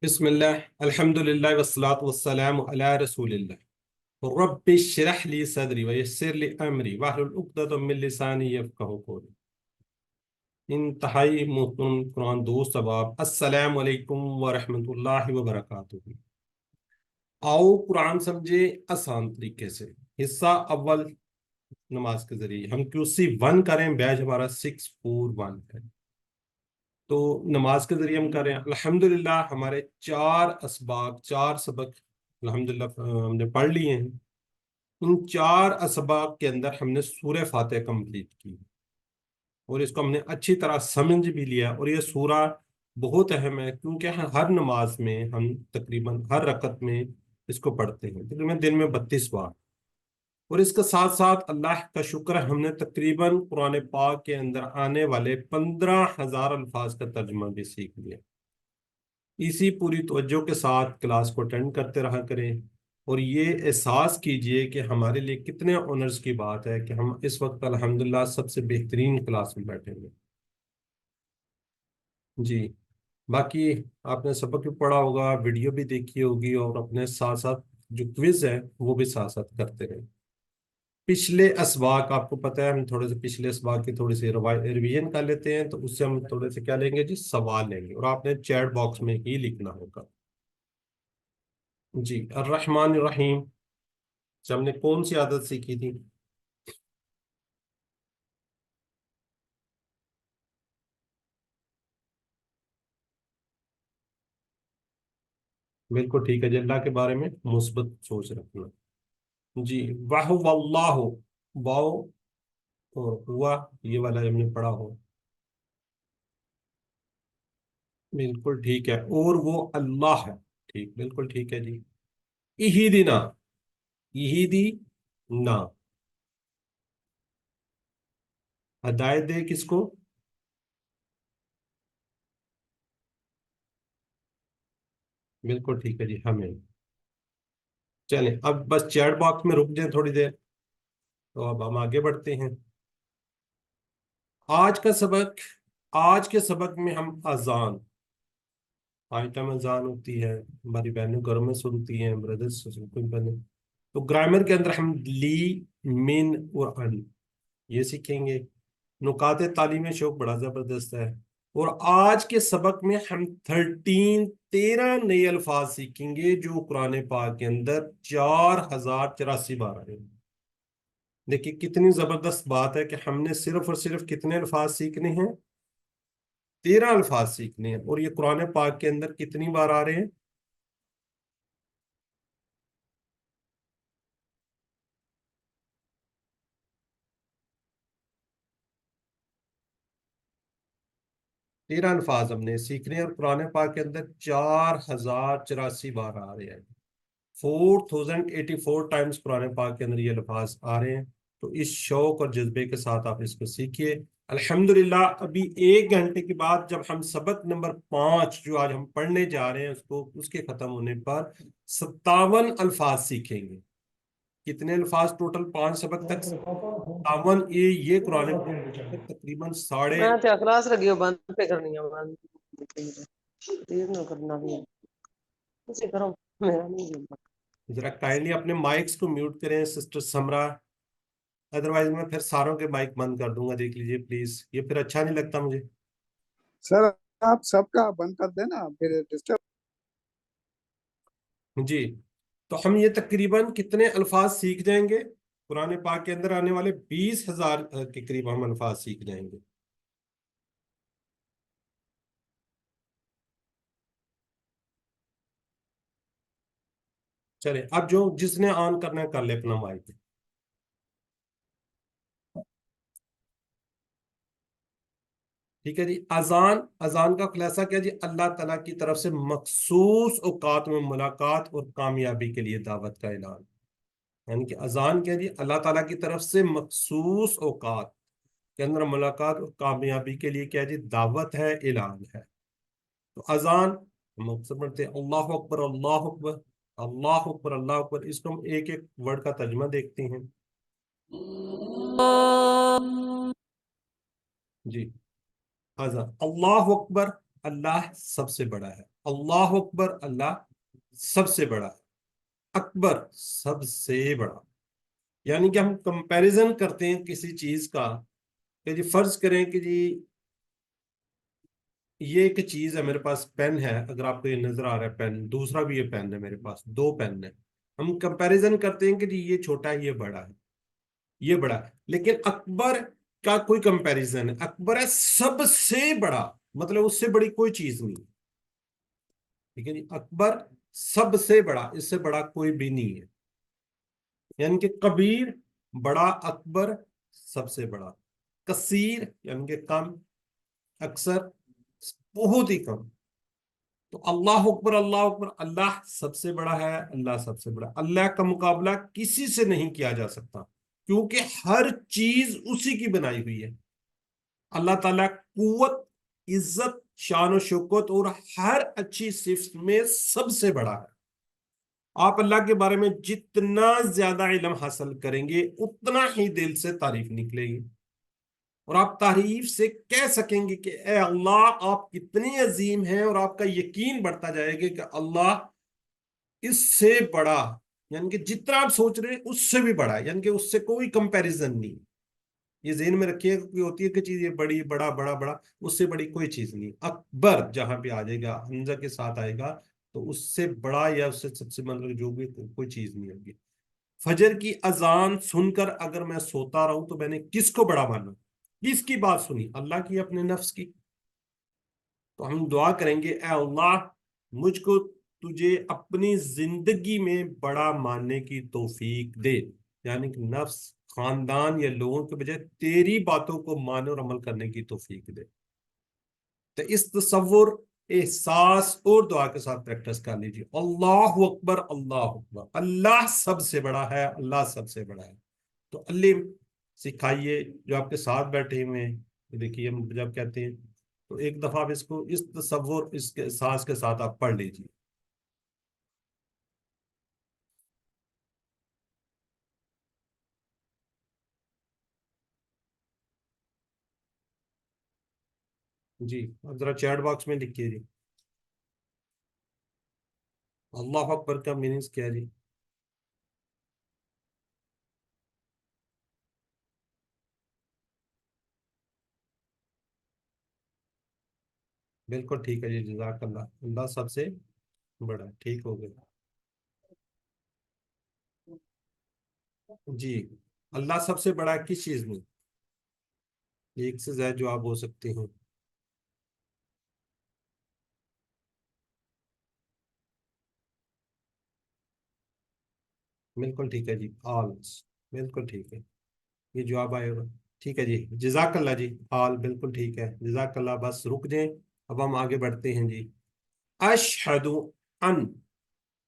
بسم الله الحمد لله والصلاة والسلام على رسول الله رب اشرح لي صدري ويسر لي أمري واحلل عقدة من لساني يفقهوا قولي انتہائی محترم قرآن دوست احباب، السلام علیکم ورحمۃ اللہ وبرکاتہ۔ آؤ قرآن سمجھے آسان طریقے سے۔ حصہ اول، نماز کے ذریعے ہم QC1 کریں، بیچ ہمارا 641 ہے، تو نماز کے ذریعے ہم کریں۔ الحمدللہ ہمارے چار اسباق، چار سبق الحمدللہ ہم نے پڑھ لیے ہیں۔ ان چار اسباق کے اندر ہم نے سورہ فاتحہ کمپلیٹ کی اور اس کو ہم نے اچھی طرح سمجھ بھی لیا، اور یہ سورہ بہت اہم ہے کیونکہ ہر نماز میں ہم تقریباً ہر رکعت میں اس کو پڑھتے ہیں، تقریباً دن میں 32 بار۔ اور اس کے ساتھ ساتھ اللہ کا شکر ہے ہم نے تقریباً قرآن پاک کے اندر آنے والے 15,000 الفاظ کا ترجمہ بھی سیکھ لیا۔ اسی پوری توجہ کے ساتھ کلاس کو اٹینڈ کرتے رہا کریں، اور یہ احساس کیجئے کہ ہمارے لیے کتنے آنرز کی بات ہے کہ ہم اس وقت الحمدللہ سب سے بہترین کلاس میں بیٹھیں گے۔ جی، باقی آپ نے سبق بھی پڑھا ہوگا، ویڈیو بھی دیکھی ہوگی، اور اپنے ساتھ ساتھ جو کوئز ہے وہ بھی ساتھ ساتھ کرتے رہیں۔ پچھلے اسباق آپ کو پتہ ہے، ہم تھوڑے سے پچھلے اسباق کی تھوڑی سی ریویژن کر لیتے ہیں، تو اس سے ہم تھوڑے سے کیا لیں گے جی، سوال لیں گے، اور آپ نے چیٹ باکس میں ہی لکھنا ہوگا۔ جی، الرحمن الرحیم سے ہم نے کون سی عادت سیکھی تھی؟ بالکل ٹھیک ہے جی، اللہ کے بارے میں مثبت سوچ رکھنا۔ جی، واہ واللہ، واو اور ہوا، یہ والا ہم نے پڑھا ہو، بالکل ٹھیک ہے، اور وہ اللہ ہے، ٹھیک، بالکل ٹھیک ہے جی۔ اہدنا، اہدی نا، ہدایت دے کس کو؟ بالکل ٹھیک ہے جی، ہمیں۔ چلیں اب بس چیٹ باکس میں رک جائیں تھوڑی دیر، تو اب ہم آگے بڑھتے ہیں۔ آج کا سبق، آج کے سبق میں ہم اذان، ٹائم اذان ہوتی ہے، ہماری بہنیں گھروں میں سنتی ہیں، بردرس کوئی بہنیں، تو گرامر کے اندر ہم لی، من اور ان یہ سیکھیں گے۔ نکات تعلیم شوق بڑا زبردست ہے، اور آج کے سبق میں ہم 13 نئے الفاظ سیکھیں گے جو قرآن پاک کے اندر 4,084 بار آئے ہیں۔ دیکھیے کتنی زبردست بات ہے کہ ہم نے صرف اور صرف کتنے الفاظ سیکھنے ہیں؟ 13 الفاظ سیکھنے ہیں، اور یہ قرآن پاک کے اندر کتنی بار آ رہے ہیں؟ 13 الفاظ ہم نے سیکھنے ہیں، اور قرآن پاک کے اندر 4,084 بار آ رہے ہیں۔ 4,084 ٹائمز قرآن پاک کے اندر یہ الفاظ آ رہے ہیں، تو اس شوق اور جذبے کے ساتھ آپ اس کو سیکھیے۔ الحمدللہ ابھی 1 گھنٹے کے بعد جب ہم سبق نمبر 5 جو آج ہم پڑھنے جا رہے ہیں اس کے ختم ہونے پر 57 الفاظ سیکھیں گے۔ کتنے الفاظ ٹوٹل 5 سبق تک؟ 57۔ یہ قرآن پاک تقریباً ساڑھے، میں تے کلاس لگی ہو بند پہ کرنی ہے، بند تیر نہ کرنا بھی ہے اسے کرو، میرا نہیں ہوتا۔ ذرا کائنڈلی اپنے مائکس کو میوٹ کریں سسٹر سمرا، ادروائز میں پھر ساروں کے مائک بند کر دوں گا، دیکھ لیجئے پلیز، یہ پھر اچھا نہیں لگتا مجھے۔ سر آپ سب کا بند کر دینا، پھر ڈسٹرب۔ جی، تو ہم یہ تقریباً کتنے الفاظ سیکھ جائیں گے؟ قرآن پاک کے اندر آنے والے 20,000 کے قریب ہم الفاظ سیکھ جائیں گے۔ چلے اب جو جس نے آن کرنا ہے کر لے اپنا مائک۔ ٹھیک ہے جی، اذان، اذان کا خلاصہ کیا جی؟ اللہ تعالیٰ کی طرف سے مخصوص اوقات میں ملاقات اور کامیابی کے لیے دعوت کا اعلان، یعنی کہ اذان کیا جی؟ اللہ تعالیٰ کی طرف سے مخصوص اوقات کے اندر ملاقات اور کامیابی کے لیے کیا جی؟ دعوت ہے، اعلان ہے۔ تو اذان ہم اکثر پڑھتے ہیں اللہ اکبر اللہ اکبر، اللہ اکبر اللہ اکبر، اس کو ہم ایک ایک ورڈ کا ترجمہ دیکھتے ہیں۔ جی، اذان اللہ اکبر اللہ سب سے بڑا ہے، اللہ اکبر اللہ سب سے بڑا ہے، اکبر سب سے بڑا، یعنی کہ ہم کمپیریزن کرتے ہیں کسی چیز کا کہ جی فرض کریں کہ جی یہ ایک چیز ہے، میرے پاس پین ہے، اگر آپ کو یہ نظر آ رہا ہے پین، دوسرا بھی یہ پین ہے، میرے پاس دو پین ہیں، ہم کمپیریزن کرتے ہیں کہ جی یہ چھوٹا ہے یہ بڑا ہے، یہ بڑا ہے، لیکن اکبر کا کوئی کمپیریزن ہے، اکبر ہے سب سے بڑا، مطلب اس سے بڑی کوئی چیز نہیں، ٹھیک ہے جی، اکبر سب سے بڑا، اس سے بڑا کوئی بھی نہیں ہے، یعنی کہ کبیر بڑا، اکبر سب سے بڑا، کثیر یعنی کہ کم، اکثر بہت ہی کم، تو اللہ اکبر اللہ اکبر اللہ سب سے بڑا ہے، اللہ سب سے بڑا، اللہ کا مقابلہ کسی سے نہیں کیا جا سکتا کیونکہ ہر چیز اسی کی بنائی ہوئی ہے، اللہ تعالیٰ قوت، عزت، شان و شوکت اور ہر اچھی صفت میں سب سے بڑا ہے، آپ اللہ کے بارے میں جتنا زیادہ علم حاصل کریں گے اتنا ہی دل سے تعریف نکلے گی، اور آپ تعریف سے کہہ سکیں گے کہ اے اللہ آپ کتنی عظیم ہیں، اور آپ کا یقین بڑھتا جائے گا کہ اللہ اس سے بڑا، یعنی کہ جتنا آپ سوچ رہے ہیں اس سے بھی بڑا ہے، یعنی کہ اس سے کوئی کمپیریزن نہیں، یہ ذہن میں رکھیے گا کہ ہوتی ہے کہ چیز یہ بڑی بڑا بڑا بڑا، اس سے بڑی کوئی چیز نہیں، اکبر جہاں پہ آ جائے گا حمزہ کے ساتھ آئے گا تو اس سے بڑا یا اس سے سب سے مطلب جو بھی کوئی چیز نہیں ہوگی۔ فجر کی اذان سن کر اگر میں سوتا رہوں تو میں نے کس کو بڑا مانا، کس کی بات سنی، اللہ کی، اپنے نفس کی، تو ہم دعا کریں گے اے اللہ مجھ کو تجھے اپنی زندگی میں بڑا ماننے کی توفیق دے، یعنی کہ نفس، خاندان یا لوگوں کے بجائے تیری باتوں کو ماننے اور عمل کرنے کی توفیق دے، تو اس تصور، احساس اور دعا کے ساتھ پریکٹس کر لیجیے، اللہ اکبر اللہ اکبر اللہ سب سے بڑا ہے، اللہ سب سے بڑا ہے، تو علم سکھائیے جو آپ کے ساتھ بیٹھے ہوئے ہیں، دیکھیے ہم جب کہتے ہیں تو ایک دفعہ آپ اس کو اس تصور، اس کے احساس کے ساتھ آپ پڑھ لیجیے۔ جی اب ذرا چیٹ باکس میں لکھیے جی اللہ اکبر کا میننگس کیا ہے جی؟ بالکل ٹھیک ہے جی، جزاک اللہ، اللہ سب سے بڑا ہے، ٹھیک ہو گیا جی۔ اللہ سب سے بڑا ہے کس چیز میں؟ ایک سے زائد جواب ہو سکتے ہیں، بالکل ٹھیک ہے جی، آل، بالکل ٹھیک ہے، یہ جواب آئے گا، ٹھیک ہے جی، جزاک اللہ جی، آل بالکل ٹھیک ہے، جزاک اللہ، بس رک جائیں، اب ہم آگے بڑھتے ہیں جی، اشہد ان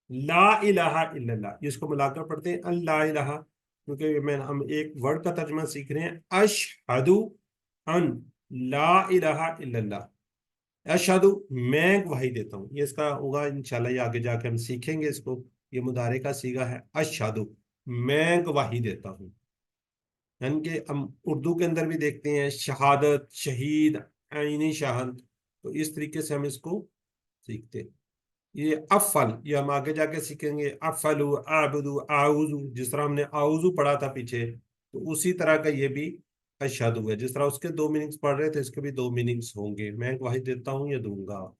لا الہ الا اللہ، اس کو ملا کر پڑھتے ہیں اللہ الہ، کیونکہ ہم ایک ورڈ کا ترجمہ سیکھ رہے ہیں، اشہد ان لا الہ الا اللہ، اشہد میں گواہی دیتا ہوں، یہ اس کا ہوگا انشاءاللہ، یہ آگے جا کے ہم سیکھیں گے اس کو، یہ مضارع کا صیغہ ہے، اشہد میں گواہی دیتا ہوں، یعنی کہ ہم اردو کے اندر بھی دیکھتے ہیں شہادت، شہید، عینی شہادت، تو اس طریقے سے ہم اس کو سیکھتے ہیں، یہ افل، یہ ہم آگے جا کے سیکھیں گے، افلو، اعبدو، اعوذ، جس طرح ہم نے اعوذ پڑھا تھا پیچھے، تو اسی طرح کا یہ بھی اشہدو ہے، جس طرح اس کے دو میننگز پڑھ رہے تھے اس کے بھی دو میننگز ہوں گے، میں گواہی دیتا ہوں یا دوں گا،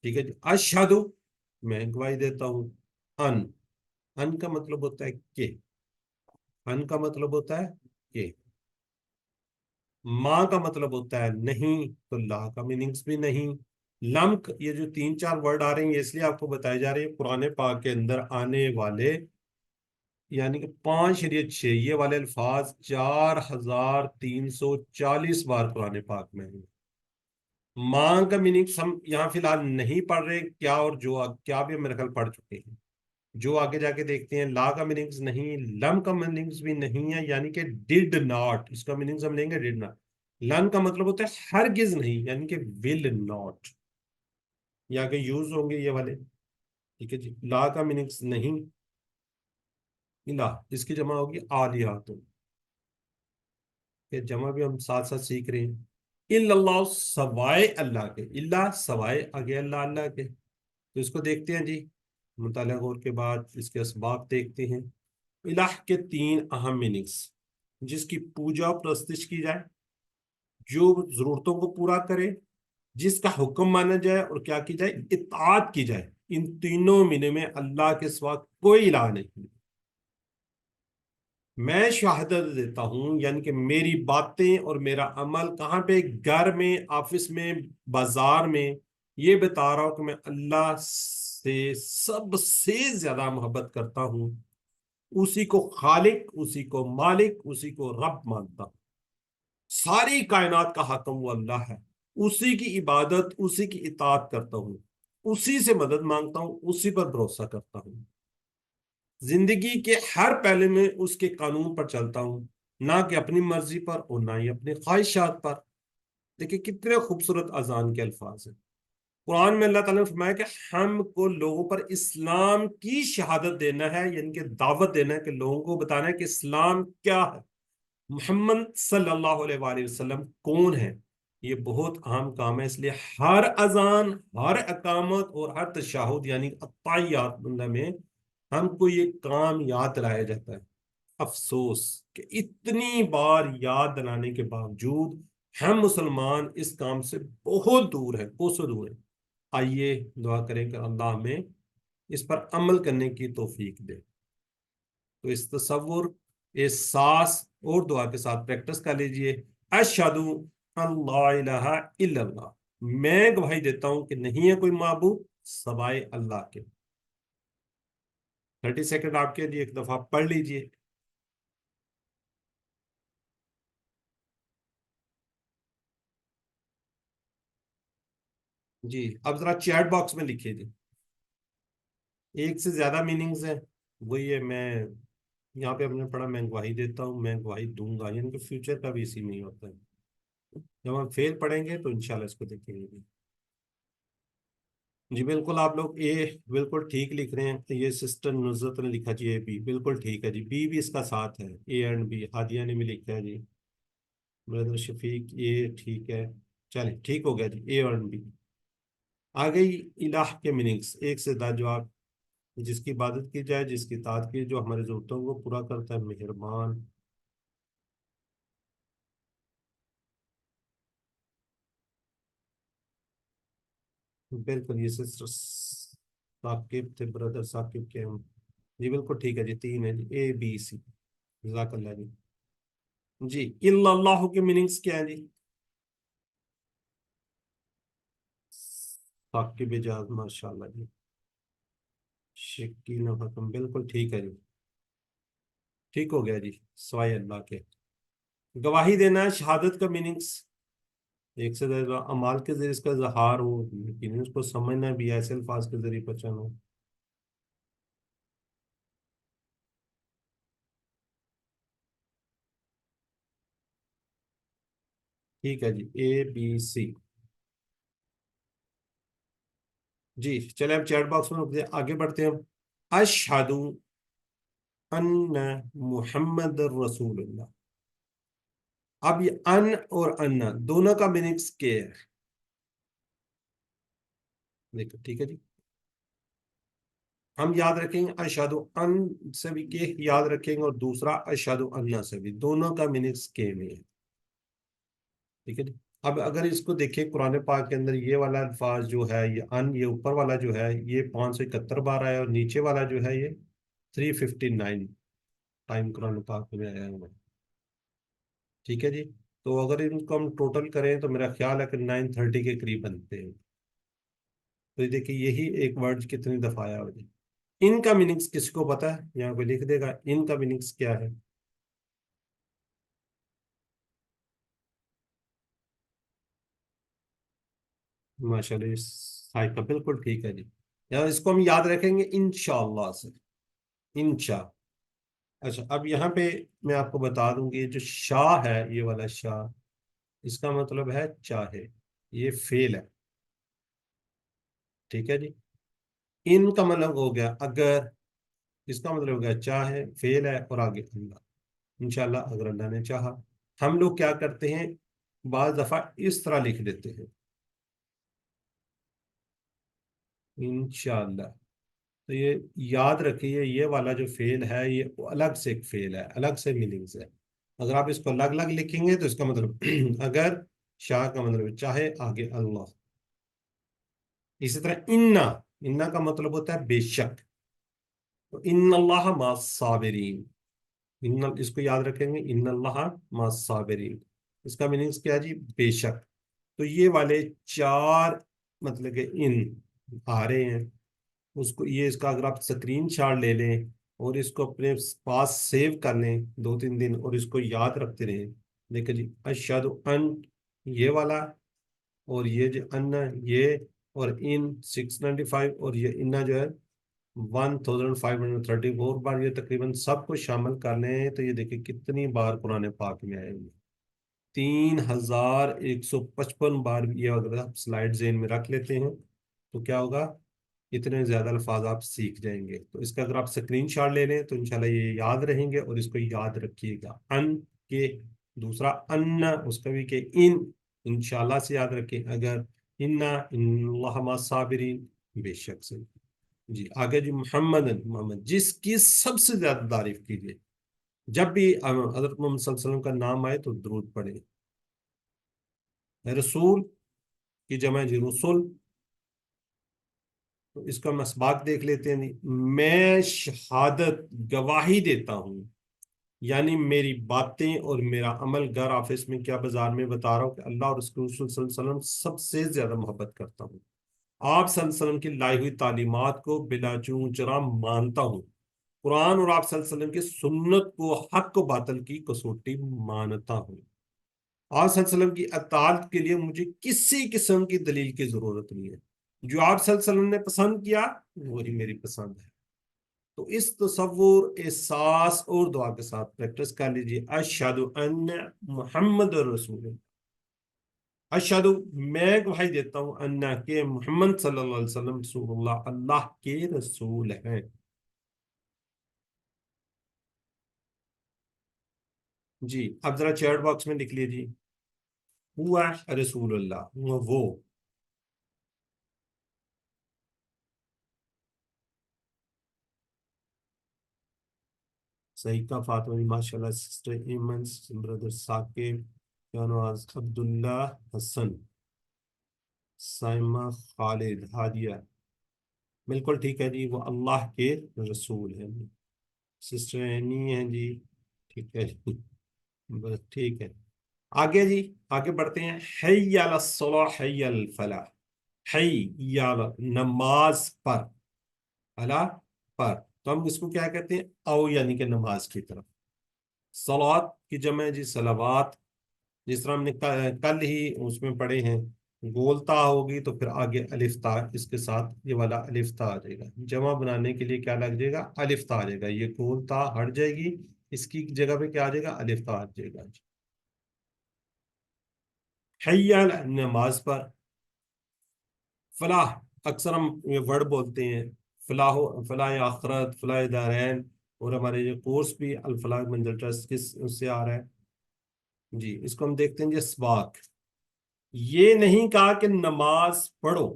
ٹھیک ہے جی، اشہدو میں گواہی دیتا ہوں، ان، ان کا مطلب ہوتا ہے کہ، ان کا مطلب ہوتا ہے کہ، ماں کا مطلب ہوتا ہے نہیں، تو لا کا میننگز بھی نہیں، لمک، یہ جو تین چار ورڈ آ رہے ہیں یہ اس لیے آپ کو بتائے جا رہے ہیں، قرآن پاک کے اندر آنے والے یعنی کہ 5 6 یہ والے الفاظ 4340 بار قرآن پاک میں ہیں، ماں کا میننگز ہم یہاں فی الحال نہیں پڑھ رہے، کیا اور جو کیا بھی ہم میرے خیال پڑھ چکے ہیں، جو آگے جا کے دیکھتے ہیں، لا کا میننگز نہیں، لم کا میننگز بھی نہیں ہے، یعنی کہ ڈڈ ناٹ، اس کا میننگز ہم لیں گے ڈڈ ناٹ، لن کا مطلب ہوتا ہے ہرگز نہیں، یعنی کہ ول ناٹ، یہ آگے یوز ہوں گے یہ والے، ٹھیک ہے جی، لا کا میننگز نہیں، الہ اس کی جمع ہوگی آلیہ، تو کہ جمع بھی ہم ساتھ ساتھ سیکھ رہے ہیں، इल्लल्लाह सवाए अल्लाह के, इल्ला सवाए आगे अल्लाह अल्लाह के। तो इसको देखते हैं जी, मुताला गौर के बाद इसके असबाब देखते हैं। इलाह के तीन अहम मीनिंग्स, जिसकी पूजा और प्रस्तिश की जाए, जो जरूरतों को पूरा करे, जिसका हुक्म माना जाए और क्या की जाए, इताअत की जाए। इन तीनों मीनिंग में अल्लाह के सिवा कोई इलाह नहीं। मैं शहादत देता हूं, यानी कि मेरी बातें और मेरा अमल कहाँ पे, घर में, ऑफिस में, बाजार में, ये बता रहा हूं कि मैं अल्लाह से सबसे ज्यादा मोहब्बत करता हूं। उसी को खालिक, उसी को मालिक, उसी को रब मानता हूं। सारी कायनात का हाकिम वो अल्लाह है। उसी की इबादत, उसी की इताअत करता हूं, उसी से मदद मांगता हूं, उसी पर भरोसा करता हूं। जिंदगी के हर पहलू में उसके कानून पर चलता हूं, ना कि अपनी मर्जी पर और ना ही अपनी ख्वाहिशात पर। देखिए कितने खूबसूरत अजान के अल्फाज हैं। कुरान में अल्लाह ताला ने फरमाया कि हमको लोगों पर इस्लाम की शहादत देना है, यानी कि दावत देना है, कि लोगों को बताना है कि इस्लाम क्या है, मोहम्मद सल्लल्लाहु अलैहि वसल्लम कौन है। ये बहुत अहम काम है, इसलिए हर अजान, हर अकामत और हर तशहुद यानी अत्ताहियात में हमको ये काम याद दिलाया जाता है। अफसोस कि इतनी बार याद दिलाने के बावजूद हम मुसलमान इस काम से बहुत दूर है, कोसों दूर है। आइए दुआ करें कि अल्लाह हमें इस पर अमल करने की तौफीक दे। तो इस तसव्वुर, इस सास और दुआ के साथ प्रैक्टिस कर लीजिए। अशहदु अल्ला इलाहा इल्लल्लाह, मैं गवाही देता हूं कि नहीं है कोई माबूद सवाए अल्लाह के। 30 सेकंड आपके लिए, एक दफा पढ़ लीजिए। जी, अब जरा चैट बॉक्स में लिखिए जी। एक से ज्यादा मीनिंग्स हैं, वही है। मैं यहाँ पे हमने पढ़ा मैं गवाही देता हूँ, मैं गवाही दूंगा, यानी कि फ्यूचर का भी इसी में ही होता है। जब हम फेल पढ़ेंगे तो इंशाल्लाह इसको देखेंगे। जी बिल्कुल, आप लोग ए बिल्कुल ठीक लिख रहे हैं। तो ये सिस्टर नुज़रत ने लिखा जी ए बी, बिल्कुल ठीक है जी। बी भी इसका साथ है, ए एंड बी। हादिया ने भी लिखा है जी। ब्रदर शफीक ये ठीक है। चलिए ठीक हो गया जी, ए और बी आ गई। इलाह के मीनिंग्स एक से ज्यादा जवाब, जिसकी इबादत की जाए, जिसकी इताअत की, जो हमारी जरूरतों को पूरा करता है, मेहरबान। बिल्कुल, ये सिस्टर साकिब थे, ब्रदर साकिब के हम। जी बिल्कुल ठीक है जी, तीन है जी, ए बी सी। जज़ाकल्लाह जी। जी इल्लल्लाहु के मीनिंग्स क्या है जी? साकिब इजाज माशाल्लाह जी। शकील हकम बिल्कुल ठीक है जी, ठीक हो गया जी। सवाए अल्लाह के। गवाही देना है, शहादत का मीनिंग्स एक से ज्यादा अमाल के जरिए इसका इजहार हो, लेकिन उसको समझना भी ऐसे अल्फाज के जरिए पहचान हो। ठीक है जी, ए बी सी। जी चले, अब चैट बॉक्स में आगे बढ़ते हैं हम। अशहदु अन्न मुहम्मद रसूलुल्लाह। अब ये अन और अन्ना दोनों का मीनिंग्स क्या है, देखो ठीक है जी। हम याद रखेंगे अशहदु अन से भी के याद रखेंगे, और दूसरा अशहदु अन्ना से भी, दोनों का मीनिंग्स के में है। ठीक है जी। अब अगर इसको देखें कुरान पाक के अंदर, ये वाला अल्फाज जो है, ये अन, ये ऊपर वाला जो है ये 571 बार आया, और नीचे वाला जो है ये 359 टाइम कुरान पाक में आया हुआ है। ठीक है जी। तो अगर इनको हम टोटल करें तो मेरा ख्याल है कि 930 के करीब बनते हैं। तो ये देखिए, यही एक वर्ड कितनी दफा आया हुआ है। इनका मीनिंग्स किसको पता है, यहाँ पे लिख देगा इनका मीनिंग्स क्या है। माशाल्लाह, इस साइड का बिल्कुल ठीक है जी। यहाँ इसको हम याद रखेंगे इंशाअल्लाह से, इंशा। अच्छा, अब यहाँ पे मैं आपको बता दूं कि ये जो शाह है, ये वाला शाह, इसका मतलब है चाहे। ये फेल है। ठीक है जी। इन का मतलब हो गया अगर, इसका मतलब हो गया चाहे, फेल है, और आगे अल्लाह। इंशाल्लाह अगर अल्लाह ने चाहा। हम लोग क्या करते हैं, بعض دفعہ اس طرح لکھ دیتے ہیں انشاءاللہ. تو یہ یاد رکھیے یہ والا جو فعل ہے یہ الگ سے ایک فعل ہے، الگ سے میننگز ہے. اگر آپ اس کو الگ الگ لکھیں گے تو اس کا مطلب اگر شاہ کا مطلب چاہے آگے اللہ. اسی طرح انا کا مطلب ہوتا ہے بے شک. تو ان اللہ مع الصابرین، اس کو یاد رکھیں گے، ان اللہ مع الصابرین. اس کا میننگز کیا ہے جی؟ بے شک. تو یہ والے چار مطلب کہ ان آ رہے ہیں. اس کو یہ اس کا اگر آپ سکرین شاٹ لے لیں اور اس کو اپنے پاس سیو کر لیں 2-3 دن اور اس کو یاد رکھتے رہیں. دیکھیں جی اشہد ان یہ والا، اور یہ جو ان یہ، اور ان 695، اور یہ انا جو ہے 1534 بار. یہ تقریباً سب کو شامل کر لیں تو یہ دیکھیں کتنی بار قرآن پاک میں آئے ہوئے، 3155 بار. یہ اگر آپ سلائڈ ذہن میں رکھ لیتے ہیں تو کیا ہوگا، اتنے زیادہ الفاظ آپ سیکھ جائیں گے. تو اس کا اگر آپ سکرین شاٹ لے لیں تو انشاءاللہ یہ یاد رہیں گے، اور اس کو یاد رکھیے گا. ان کے دوسرا ان، اس کا بھی کہ انشاءاللہ سے یاد رکھیں. اگر ان اللہ مع الصابرین، بے شک سے. جی آگے جی محمد جس کی سب سے زیادہ تعریف کیجیے. جب بھی حضرت محمد صلی اللہ علیہ وسلم کا نام آئے تو درود پڑھیں. رسول کی جمع جی رسول. تو اس کا مسباق دیکھ لیتے ہیں. میں شہادت گواہی دیتا ہوں، یعنی میری باتیں اور میرا عمل گھر آفس میں کیا بازار میں بتا رہا ہوں کہ اللہ اور اس کے رسول صلی اللہ علیہ وسلم سب سے زیادہ محبت کرتا ہوں. آپ صلی اللہ علیہ وسلم کی لائی ہوئی تعلیمات کو بلا چون چرا مانتا ہوں. قرآن اور آپ صلی اللہ علیہ وسلم کی سنت کو حق و باطل کی کسوٹی مانتا ہوں. آپ صلی اللہ علیہ وسلم کی اطاعت کے لیے مجھے کسی قسم کی دلیل کی ضرورت نہیں ہے. جو آپ صلی اللہ علیہ وسلم نے پسند کیا وہی میری پسند ہے. تو اس تصور، احساس اور دعا کے ساتھ پریکٹس کر لیجیے. اشہد ان محمد رسول اللہ. اشہد میں گواہی دیتا ہوں ان کہ محمد صلی اللہ علیہ وسلم رسول اللہ، اللہ کے رسول ہیں. جی اب ذرا چیٹ باکس میں لکھ لیجیے ہوا رسول اللہ، وہ. صحیح کا فاطمہ ماشاء اللہ. سسٹر ایمنس، بردر ثاقب، شاہنواز، عبداللہ حسن، سائمہ خالد، ہادیہ. بالکل ٹھیک ہے جی، وہ اللہ کے رسول ہیں. سسٹر اینی ہیں جی، ٹھیک ہے جی، بس ٹھیک ہے. آگے جی آگے بڑھتے ہیں. حی علی الصلاح حی علی الفلاح. حی علی نماز پر، اللہ پر. تو ہم اس کو کیا کہتے ہیں؟ او یعنی کہ نماز کی طرف. صلوات کی جمع ہے جی صلوات. جس طرح ہم نے کل ہی اس میں پڑھے ہیں، گولتا ہوگی تو پھر آگے الف تا، اس کے ساتھ یہ والا الف تا آ جائے گا. جمع بنانے کے لیے کیا لگ جائے گا؟ الف تا آ جائے گا. یہ گولتا ہٹ جائے گی، اس کی جگہ پہ کیا آ جائے گا؟ الف تا آ جائے گا. حی علی نماز پر. فلاح اکثر ہم یہ ورڈ بولتے ہیں، فلاح، فلاح آخرت، فلاح دارین. اور ہمارے یہ کورس بھی الفلاح منزل ٹرسٹ کس اس سے آ رہا ہے جی. اس کو ہم دیکھتے ہیں جی اسباق. یہ نہیں کہا کہ نماز پڑھو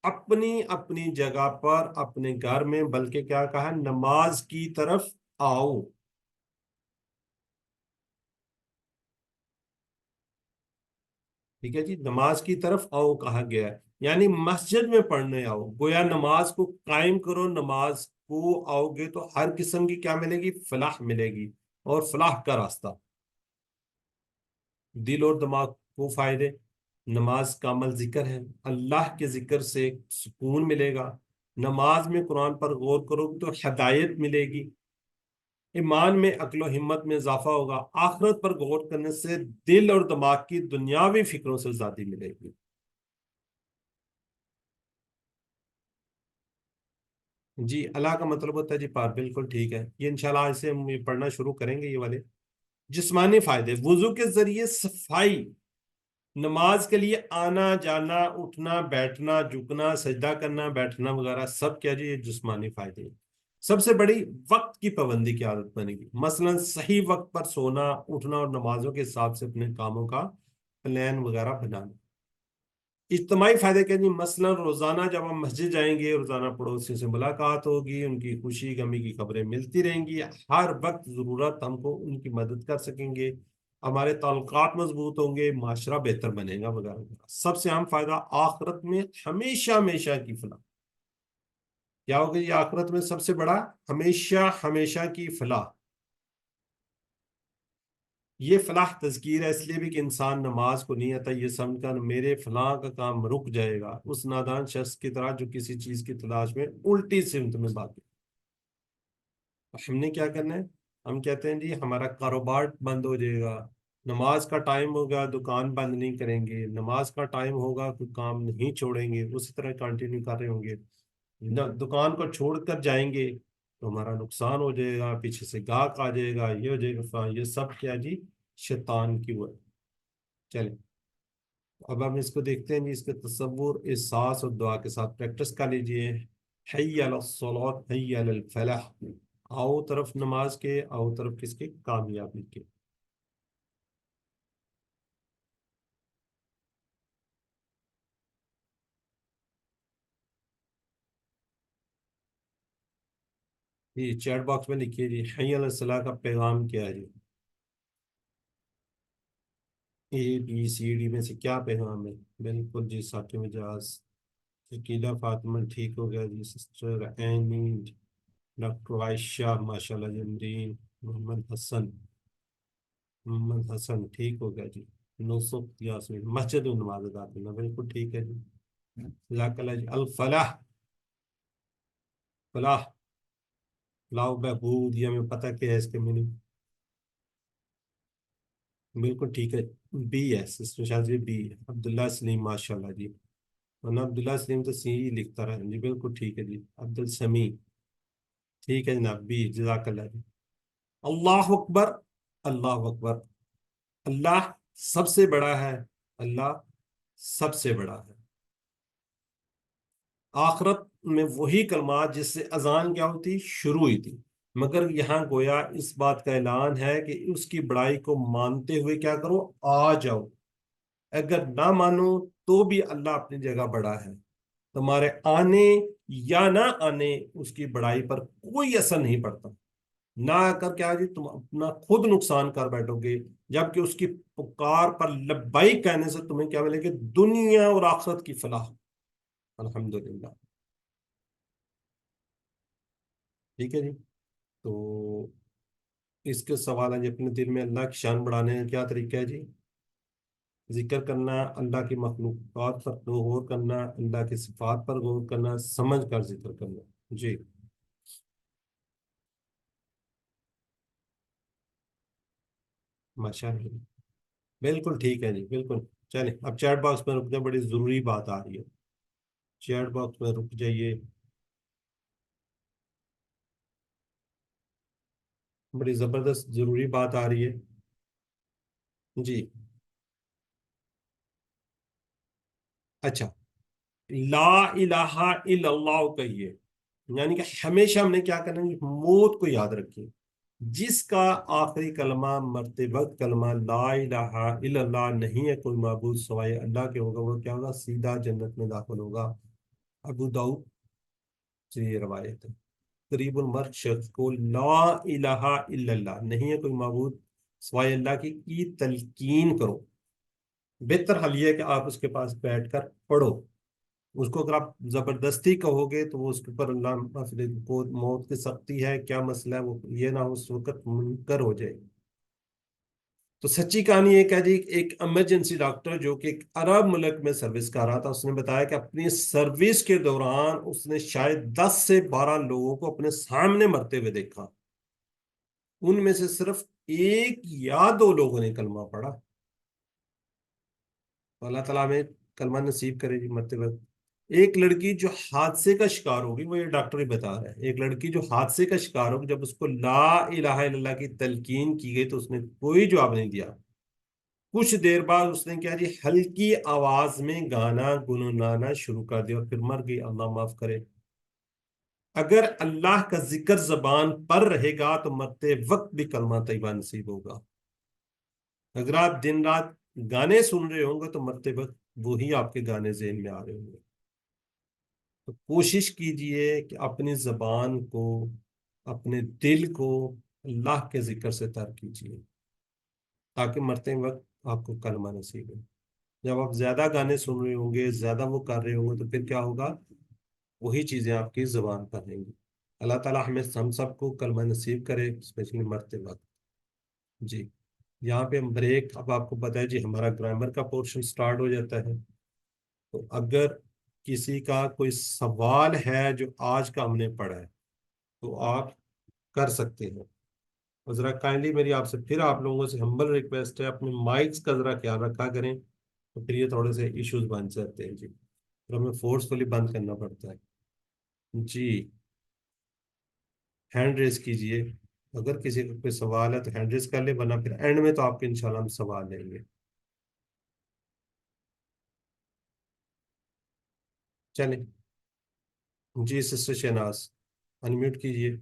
اپنی اپنی جگہ پر اپنے گھر میں، بلکہ کیا کہا؟ نماز کی طرف آؤ. ٹھیک ہے جی، نماز کی طرف آؤ کہا گیا ہے، یعنی مسجد میں پڑھنے آؤ. گویا نماز کو قائم کرو. نماز کو آؤ گے تو ہر قسم کی کیا ملے گی؟ فلاح ملے گی. اور فلاح کا راستہ دل اور دماغ کو فائدے. نماز کا عمل ذکر ہے، اللہ کے ذکر سے سکون ملے گا. نماز میں قرآن پر غور کرو گے تو ہدایت ملے گی. ایمان میں عقل و ہمت میں اضافہ ہوگا. آخرت پر غور کرنے سے دل اور دماغ کی دنیاوی فکروں سے آزادی ملے گی. جی اللہ کا مطلب ہوتا ہے جی پار. بالکل ٹھیک ہے. یہ انشاءاللہ آج سے ہم یہ پڑھنا شروع کریں گے. یہ والے جسمانی فائدے، وضو کے ذریعے صفائی، نماز کے لیے آنا جانا، اٹھنا بیٹھنا، جھکنا، سجدہ کرنا، بیٹھنا وغیرہ سب کیا جی یہ جسمانی فائدے ہیں. سب سے بڑی وقت کی پابندی کی عادت بنے گی. مثلا صحیح وقت پر سونا، اٹھنا اور نمازوں کے حساب سے اپنے کاموں کا پلان وغیرہ بنانا. اجتماعی فائدے کے جی مثلا روزانہ جب ہم مسجد جائیں گے روزانہ پڑوسیوں سے ملاقات ہوگی, ان کی خوشی غمی کی خبریں ملتی رہیں گی, ہر وقت ضرورت ہم کو ان کی مدد کر سکیں گے, ہمارے تعلقات مضبوط ہوں گے, معاشرہ بہتر بنے گا وغیرہ وغیرہ. سب سے اہم فائدہ آخرت میں ہمیشہ ہمیشہ کی فلاح. کیا ہوگا یہ آخرت میں سب سے بڑا؟ ہمیشہ ہمیشہ کی فلاح. یہ فلاح تذکیر ہے اس لیے بھی کہ انسان نماز کو نہیں آتا یہ سمجھ کر میرے فلاں کا کام رک جائے گا, اس نادان شخص کی طرح جو کسی چیز کی تلاش میں الٹی سمت میں بھاگے. ہم نے کیا کرنا ہے؟ ہم کہتے ہیں جی ہمارا کاروبار بند ہو جائے گا, نماز کا ٹائم ہوگا دکان بند نہیں کریں گے, نماز کا ٹائم ہوگا کوئی کام نہیں چھوڑیں گے, اسی طرح کنٹینیو کر رہے ہوں گے. دکان کو چھوڑ کر جائیں گے تو ہمارا نقصان ہو جائے گا, پیچھے سے گاہک آ جائے گا, یہ ہو جائے گا, یہ سب کیا جی شیطان کی وہ ہے. چلیں اب ہم اس کو دیکھتے ہیں جی, اس کے تصور احساس اور دعا کے ساتھ پریکٹس کر لیجئے. حی علی الصلاۃ حی علی الفلاح, آؤ طرف نماز کے, آؤ طرف کس کے؟ کامیابی کے. جی چیٹ باکس میں لکھیے جی حی علی الصلاح کا پیغام کیا ہے جی, ABCD میں سے کیا پیغام ہے؟ بالکل جی ثاقب مجاز, شکیلہ فاطمہ ٹھیک ہو گیا جی, سسٹر اینی, ڈاکٹر عائشہ ماشاء اللہ جمرین, محمد حسن ٹھیک ہو گیا جی, نصرت یاسمین مسجد میں نماز ادا کرنا بالکل ٹھیک ہے جی. جزاک اللہ جی. الفلاح, فلاح, فلاح بہبود, یہ ہمیں پتہ کیا ہے اس کے میننگ؟ بالکل ٹھیک ہے, بی ہے سسٹر شاہ جی, بی. عبداللہ سلیم ماشاء اللہ جی, ورنہ عبداللہ سلیم تو سی ہی لکھتا رہا جی, بالکل ٹھیک ہے جی. عبد السمیع ٹھیک ہے جناب, بی. جزاک اللہ جی. اللہ اکبر, اللہ اکبر, اللہ سب سے بڑا ہے, اللہ سب سے بڑا ہے. آخرت میں وہی کلمات جس سے اذان کیا ہوتی شروع ہوئی تھی, مگر یہاں گویا اس بات کا اعلان ہے کہ اس کی بڑائی کو مانتے ہوئے کیا کرو, آ جاؤ. اگر نہ مانو تو بھی اللہ اپنی جگہ بڑا ہے, تمہارے آنے یا نہ آنے اس کی بڑائی پر کوئی اثر نہیں پڑتا. نہ آ کر کیا جی تم اپنا خود نقصان کر بیٹھو گے, جبکہ اس کی پکار پر لبیک کہنے سے تمہیں کیا ملے گی؟ دنیا اور آخرت کی فلاح. الحمدللہ. ٹھیک ہے جی. تو اس کے سوال ہے جی, اپنے دل میں اللہ کی شان بڑھانے کا کیا طریقہ ہے جی؟ ذکر کرنا, اللہ کی مخلوقات پر غور کرنا, اللہ کی صفات پر غور کرنا, سمجھ کر ذکر کرنا. جی ماشاء اللہ, بالکل ٹھیک ہے جی, بالکل. چلیں اب چیٹ باکس میں رک جائیں, بڑی ضروری بات آ رہی ہے, چیٹ باکس میں رک جائیے, بڑی زبردست ضروری بات آ رہی ہے. جی اچھا, لا الہ الا اللہ کہیے, یعنی کہ ہمیشہ ہم نے کیا کرنا ہے, موت کو یاد رکھیے. جس کا آخری کلمہ مرتے وقت کلمہ لا الہ الا اللہ نہیں ہے کوئی معبود سوائے اللہ کے ہوگا, وہ کیا ہوگا؟ سیدھا جنت میں داخل ہوگا. ابو داؤد سے یہ روایت ہے. قریب المرگ شخص کو لا الہ الا اللہ نہیں ہے کوئی معبود سوائے اللہ کی تلقین کرو. بہتر حل یہ ہے کہ آپ اس کے پاس بیٹھ کر پڑھو. اس کو اگر آپ زبردستی کہو گے تو وہ اس کے اوپر اللہ کو موت کی سختی ہے, کیا مسئلہ ہے, وہ یہ نہ اس وقت منکر ہو جائے. تو سچی کہانی یہ ہے جی, ایک ایمرجنسی ڈاکٹر جو کہ ایک عرب ملک میں سروس کر رہا تھا, اس نے بتایا کہ اپنی سروس کے دوران اس نے شاید 10 سے 12 لوگوں کو اپنے سامنے مرتے ہوئے دیکھا. ان میں سے صرف 1 یا 2 لوگوں نے کلمہ پڑھا. تو اللہ تعالیٰ ہمیں کلمہ نصیب کرے جی مرتے وقت. ایک لڑکی جو حادثے کا شکار ہوگی, وہ یہ ڈاکٹر ہی بتا رہا ہے, ایک لڑکی جو حادثے کا شکار ہوگی, جب اس کو لا الہ الا اللہ کی تلقین کی گئی تو اس نے کوئی جواب نہیں دیا. کچھ دیر بعد اس نے کیا جی ہلکی آواز میں گانا گنگنانا شروع کر دیا اور پھر مر گئی, اللہ معاف کرے. اگر اللہ کا ذکر زبان پر رہے گا تو مرتے وقت بھی کلمہ طیبہ نصیب ہوگا. اگر آپ دن رات गाने सुन रहे होंगे तो मरते वक्त वही आपके गाने ज़हन में आ रहे होंगे। तो कोशिश कीजिए कि अपनी ज़बान को, अपने दिल को अल्लाह के जिक्र से तर कीजिए, ताकि मरते वक्त आपको कलमा नसीब हो। जब आप ज्यादा गाने सुन रहे होंगे, ज्यादा वो कर रहे होंगे, तो फिर क्या होगा, वही चीजें आपकी जुबान पर रहेंगी। अल्लाह ताला हमें हम सबको कलमा नसीब करे, स्पेशली मरते वक्त। जी, यहाँ पे हम ब्रेक, अब आपको पता है जी हमारा ग्रामर का पोर्शन स्टार्ट हो जाता है। तो अगर किसी का कोई सवाल है जो आज का हमने पढ़ा है तो आप कर सकते हैं। और ज़रा काइंडली मेरी आपसे फिर आप लोगों से हम्बल रिक्वेस्ट है, अपने माइक्स का ज़रा ख्याल रखा करें, तो फिर ये थोड़े से इश्यूज बन जाते हैं जी, फिर हमें फोर्सफुली बंद करना पड़ता है। जी, हैंड रेज कीजिए, अगर किसी का कोई सवाल है तो हैंड रेज कर ले, वरना फिर एंड में तो आपके इंशाल्लाह हम सवाल लेंगे। चलें जी, सिस्टर शहनाज अनम्यूट कीजिए।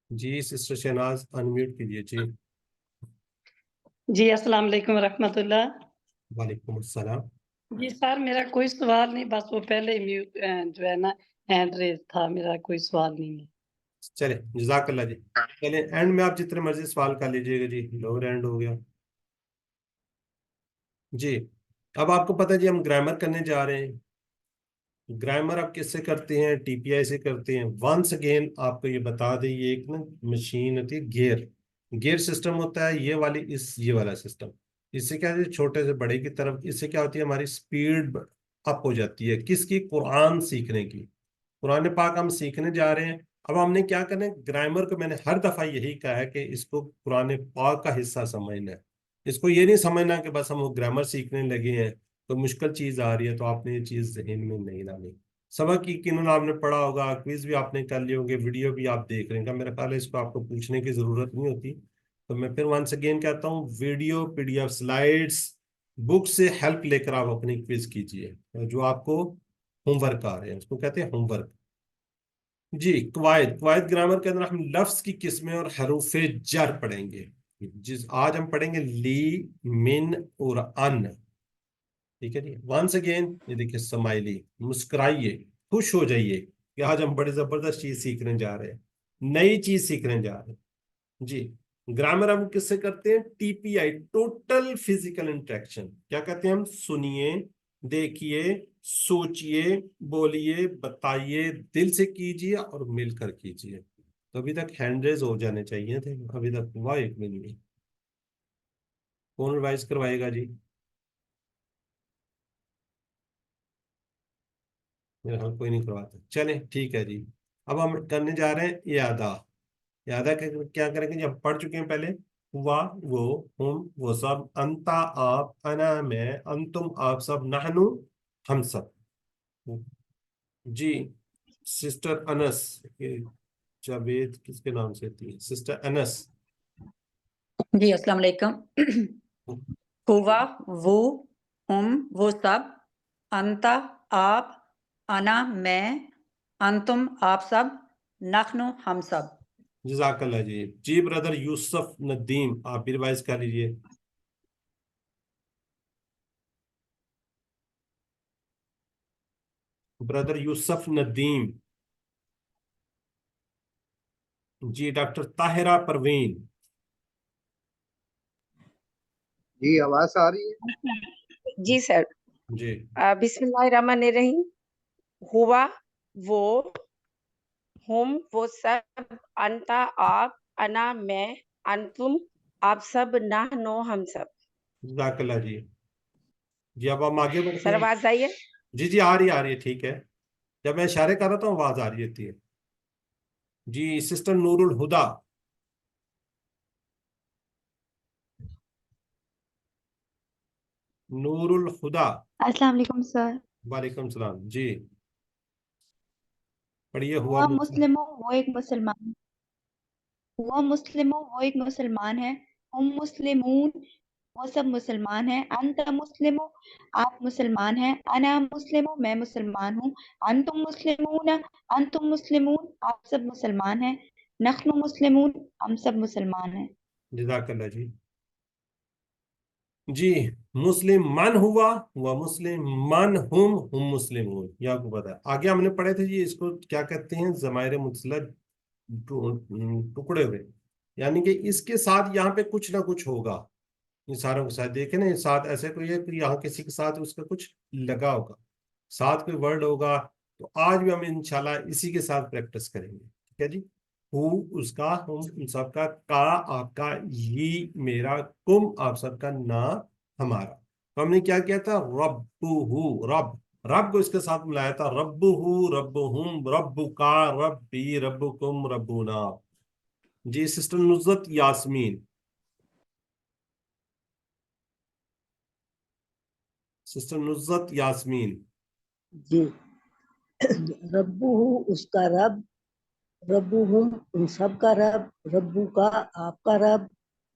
जी सिस्टर शहनाज अनम्यूट कीजिए जी। जी अस्सलाम वालेकुम रहमतुल्लाह। वालेकुम अस्सलाम। जी सर, मेरा कोई सवाल नहीं, बस वो पहले ही म्यूट जो है ना हैंड रेज था, मेरा कोई सवाल नहीं है। चले जजाकल्ला जी। चले एंड में आप जितने मर्जी सवाल कर लीजिएगा जी, लोअर एंड हो गया जी। अब आपको पता है जी हम ग्रामर करने जा रहे हैं। ग्रामर आप किससे करते हैं, टीपीआई से करते हैं। वंस अगेन आपको ये बता दें, ये एक ना मशीन होती है, गियर गियर सिस्टम होता है, ये वाली इस ये वाला सिस्टम। इससे क्या है, छोटे से बड़े की तरफ, इससे क्या होती है, हमारी स्पीड अप हो जाती है। किसकी, कुरान सीखने की। कुरान पाक हम सीखने जा रहे हैं। अब हमने क्या करना है, ग्रामर को मैंने हर दफा यही कहा है कि इसको कुरान पाक का हिस्सा समझना है। इसको ये नहीं समझना कि बस हम वो ग्रामर सीखने लगे हैं तो मुश्किल चीज आ रही है तो आपने ये चीज जहन में नहीं लानी। सबक यकीनन आपने पढ़ा होगा, क्विज भी आपने कर लिए होंगे, वीडियो भी आप देख रहे हैं, मेरा ख्याल है इसको आपको पूछने की जरूरत नहीं होती। तो मैं फिर वंस अगेन कहता हूँ, वीडियो, पीडीएफ, स्लाइड्स, बुक से हेल्प लेकर आप अपनी क्विज कीजिए। जो आपको होमवर्क आ रहे हैं उसको कहते हैं होमवर्क। जी, कवायद कवायद ग्रामर के अंदर हम लफ्ज की किस्में और हरूफे जर पढ़ेंगे। जिस आज हम पढ़ेंगे ली, मिन और अन। ठीक है जी, वंस अगेन ये देखिए, स्माइली, मुस्कुराइए, खुश हो जाइए कि आज हम बड़ी जबरदस्त चीज सीखने जा रहे हैं, नई चीज सीखने जा रहे हैं। जी, ग्रामर हम किससे करते हैं, टीपीआई, टोटल फिजिकल इंटरेक्शन। क्या कहते हैं हम, सुनिए, देखिए, सोचिए, बोलिए, बताइए, दिल से कीजिए और मिलकर कीजिए। तो अभी तक हैंड रेज हो जाने चाहिए थे, अभी तक हुआ एक भी नहीं। कौन रिवाइज करवाएगा जी, मेरा ख्याल कोई नहीं करवाता। चले ठीक है जी। अब हम करने जा रहे हैं यादा। यादा क्या करेंगे जी, हम पढ़ चुके हैं पहले। हुआ, वो, हम, वो सब, अंता आप, अना मैं, अंतुम आप सब, नहनु हम सब। जी, सिस्टर अनस, ये जावेद किसके नाम से थी, सिस्टर अनस। जी अस्सलाम वालेकुम। हुआ, वो, हम, वो सब, अंता आप, अना मैं, अंतुम आप सब, नखनु हम सब। जजाकल्ला जी। जी ब्रदर यूसुफ नदीम, आप भी रिवाइज कर लीजिए। ब्रदर यूसुफ नदीम। जी, डॉक्टर ताहिरा परवीन। जी आवाज आ रही है। जी सर। जी, बिस्मिल्लाहिर्रहमानिर्रहीम। हुआ, वो, हम, वो सब, अंता आप, अना मैं, अंतुम आप सब, नहनो हम सब। जजाकल्ला जी। जी, अब हम आगे बढ़ते सर हैं। आवाज आई है? जी जी, आ रही है, ठीक है। जब मैं इशारे कर रहा था आवाज आ रही होती है। जी, सिस्टर नूरुल हुदा। नूरुल हुदा। अस्सलाम वालेकुम सर। वालेकुम सलाम जी। पढ़िए। हुआ हुआ मुस्लिम। मुस्लिमों वो एक मुसलमान हुआ मुस्लिमों वो एक मुसलमान है। हम मुस्लिमून वो सब मुसलमान हैं। अंत मुस्लिमों आप मुसलमान हैं। अना मुस्लिमों मैं मुसलमान हूँ। अंतुम मुस्लिमून आप सब मुसलमान हैं। नहनु मुस्लिमून, हम सब मुसलमान हैं। जज़ाकल्लाह जी। जी, मुस्लिम मन हुआ मुस्लिम मन हम मुस्लिमून, ये आपको पता है। आगे हमने पढ़े थे जी, इसको क्या कहते हैं, ज़माइर मुतसला टुकड़े हुए, यानी कि इसके साथ यहाँ पे कुछ ना कुछ होगा। ये सारों के साथ देखे ना, ये साथ ऐसे कोई है कि यहाँ किसी के साथ उसका कुछ लगा होगा, साथ कोई वर्ड होगा। तो आज भी हम इंशाल्लाह इसी के साथ प्रैक्टिस करेंगे, ठीक है जी। हु उसका, हम उन सबका, का आपका, ये मेरा, कुम आप सबका, ना हमारा। तो हमने क्या किया था, रब्बुहु, रब, रब को इसके साथ मिलाया था, रब्बुहु, रब्बुहुम, रब्बुका, रब्बी, रब्बुकुम, रब्बुना। जी सिस्टर नुज़रत यास्मीन, सिस्टर नुज़रत यास्मीन। जी। रब्बुहु उसका रब, रब्बुहुम उन सब का रब, रब्बु का आपका रब,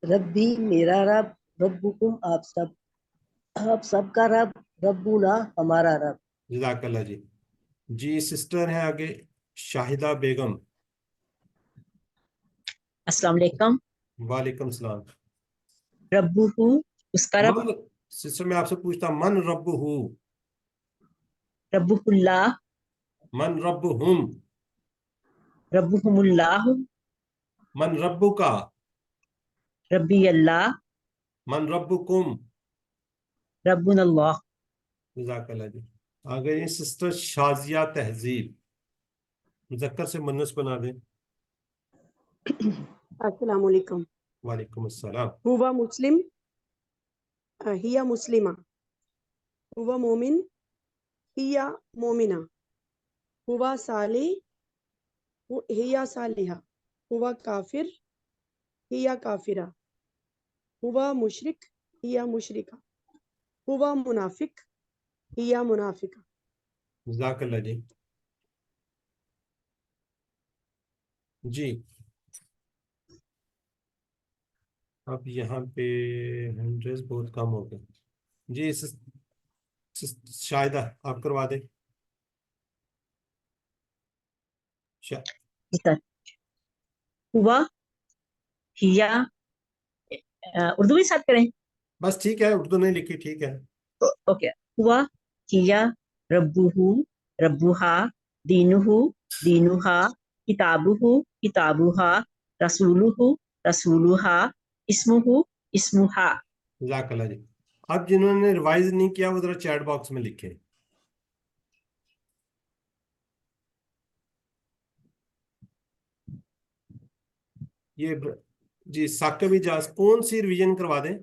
रब्बी मेरा रब, रब्बुकुम आप सब का रब, रब्बुना हमारा रब। जज़ाकल्लाह जी। जी सिस्टर है आगे शाहिदा बेगम। अस्सलाम वालेकुम। वालेकुम सलाम। रब्बुहु उसका रब, मन, सिस्टर मैं आपसे पूछता, मन रब्बुहु, रब्बुहुल्लाह, मन रब्बुहुम, रब्बुहुमुल्लाह, मन रब्बुका, रब्बी अल्लाह, मन रब्बुकुम। रब्बुनल्लाह। जज़ाकल्लाह जी। आगे ये सिस्टर शाजिया तहजीब, मुज़क्कर से मुन्नस बना दें। अस्सलाम वालेकुम। वालेकुम अस्सलाम। हुवा मुस्लिम, हिया मुस्लिमा, हुवा मोमिन, हिया मोमिना, हुवा साली, हिया सालिहा, हुवा काफिर, हिया काफिरा, हुवा मुशरिक, हिया मुशरिका, हुवा मुनाफिक, हिया मुनाफिका। जज़ाकल्लाह जी। जी अब यहाँ पे हंड्रेड बहुत कम हो गए जी। शाहिदा आप करवा दें। हुआ, हिया, उर्दू में साथ करें। बस ठीक है, उर्दू नहीं लिखी, ठीक है। ओके। हुआ, हिया, रब्बुहु, रब्बुहा, दीनुहु, दीनुहा, किताबुहु, किताबुहा, रसूलुहु, रसूलुहा, इस्मुहु, इस्मुहा। जज़ाकल्लाह जी। अब जिन्होंने रिवाइज नहीं किया वो जरा चैट बॉक्स में लिखें। ये जी साकिब इजाज कौन सी रिवीजन करवा दें।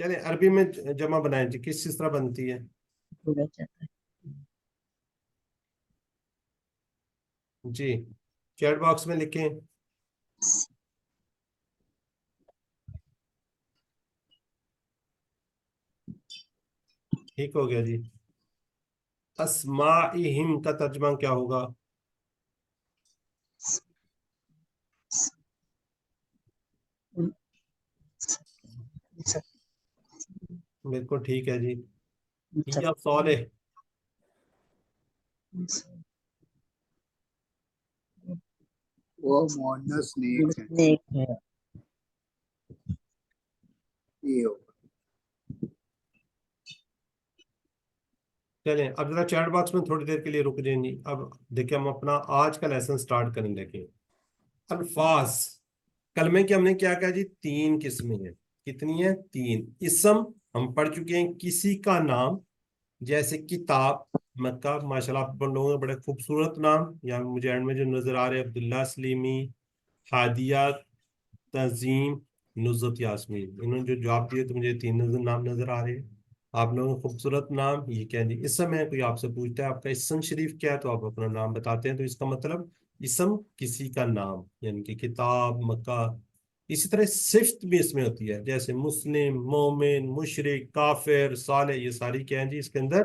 चले अरबी में जमा बनाएं जी, किस तरह बनती है। जी चैट बॉक्स में लिखें। ठीक हो गया जी। अस्माइहिम का तर्जुमा क्या होगा। बिल्कुल ठीक है जी। हिया सालेह, वो मुअन्नस नेक है, नेक है। ये हो। चलें अब जरा चैट बॉक्स में थोड़ी देर के लिए रुक जाएंगे। अब देखिए हम अपना आज का लेसन स्टार्ट करने लगे। अल्फाज, कलमे की हमने क्या कहा जी, तीन किस्में हैं। कितनी है, तीन। इसम हम पढ़ चुके हैं, किसी का नाम, जैसे किताब, मक्का, माशाल्लाह आप लोगों ने बड़े खूबसूरत नाम, यहाँ मुझे एंड में जो नजर आ रहे हैं, अब्दुल्ला सलीमी, हादिया, तजीम, नुज़रत यास्मीन, इन्होंने जो जवाब दिए तो मुझे तीन नाम नजर आ रहे हैं। आप लोगों को खूबसूरत नाम। ये क्या जी, इस समय कोई आपसे पूछता है आपका इसम शरीफ क्या है, तो आप अपना नाम बताते हैं, तो इसका मतलब इसम किसी का नाम, यानी कि किताब, मक्का। इसी तरह सिफ्त भी इसमें होती है, जैसे मुस्लिम, मोमिन, मुशरिक, काफिर, साले, ये सारी क्या है जी इसके अंदर,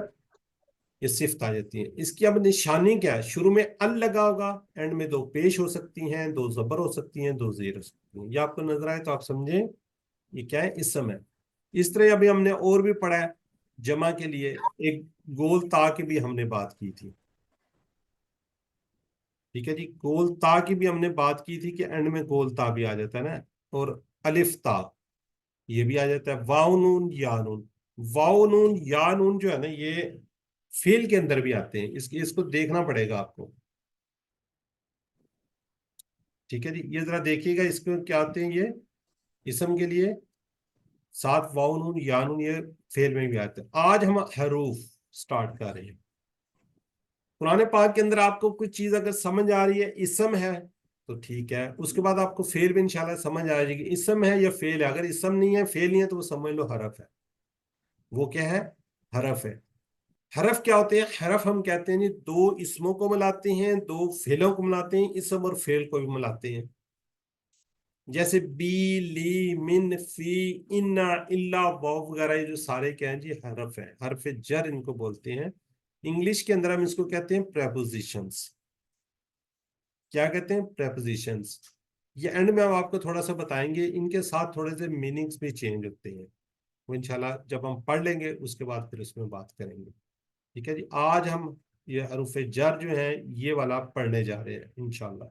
ये सिफ्त आ जाती है। इसकी अब निशानी क्या है, शुरू में अल लगा होगा, एंड में दो पेश हो सकती हैं, दो जबर हो सकती हैं, दो जेर हो सकती हैं। सकती हैं। ये आपको नजर आए तो आप समझे ये क्या है, इसम है। इस तरह अभी हमने और भी पढ़ा है जमा के लिए, एक गोल ता की भी हमने बात की थी। ठीक है जी, गोल ता की भी हमने बात की थी कि एंड में गोल ता भी आ जाता है ना, और अलिफ ता ये भी आ जाता है। वाव नून या नून, वाव नून या नून जो है ना ये फेल के अंदर भी आते हैं, इसको देखना पड़ेगा आपको। ठीक है जी, ये जरा देखिएगा इसको क्या आते हैं ये इसम के लिए, साथ वाव नून या नून ये फेल में भी आते हैं। आज हम हरूफ स्टार्ट कर रहे हैं। कुरान पाक के अंदर आपको कुछ चीज अगर समझ आ रही है, इसम है तो ठीक है, उसके बाद आपको फेल भी इंशाल्लाह समझ आ जाएगी, इसम है या फेल है। अगर इसम नहीं है, फेल नहीं है, तो वो समझ लो हरफ है। वो क्या है, हरफ है। हरफ क्या होते हैं, हरफ हम कहते हैं जी दो इसमों को मिलाते हैं, दो फेलों को मिलाते हैं, इसम और फेल को भी मिलाते हैं। जैसे बी, ली, मिन, फी, इन्ना, इल्ला, वाव वगैरह, ये जो सारे क्या हैं जी हरफ है, हरफ जर इनको बोलते हैं। इंग्लिश के अंदर हम इसको कहते हैं प्रेपोजिशंस। क्या कहते हैं, प्रेपोजिशंस। ये एंड में हम आपको थोड़ा सा बताएंगे, इनके साथ थोड़े से मीनिंग्स भी चेंज होते हैं, वो इंशाल्लाह जब हम पढ़ लेंगे उसके बाद फिर उसमें बात करेंगे। ठीक है जी, आज हम ये हरूफ जर जो है ये वाला पढ़ने जा रहे हैं इंशाल्लाह।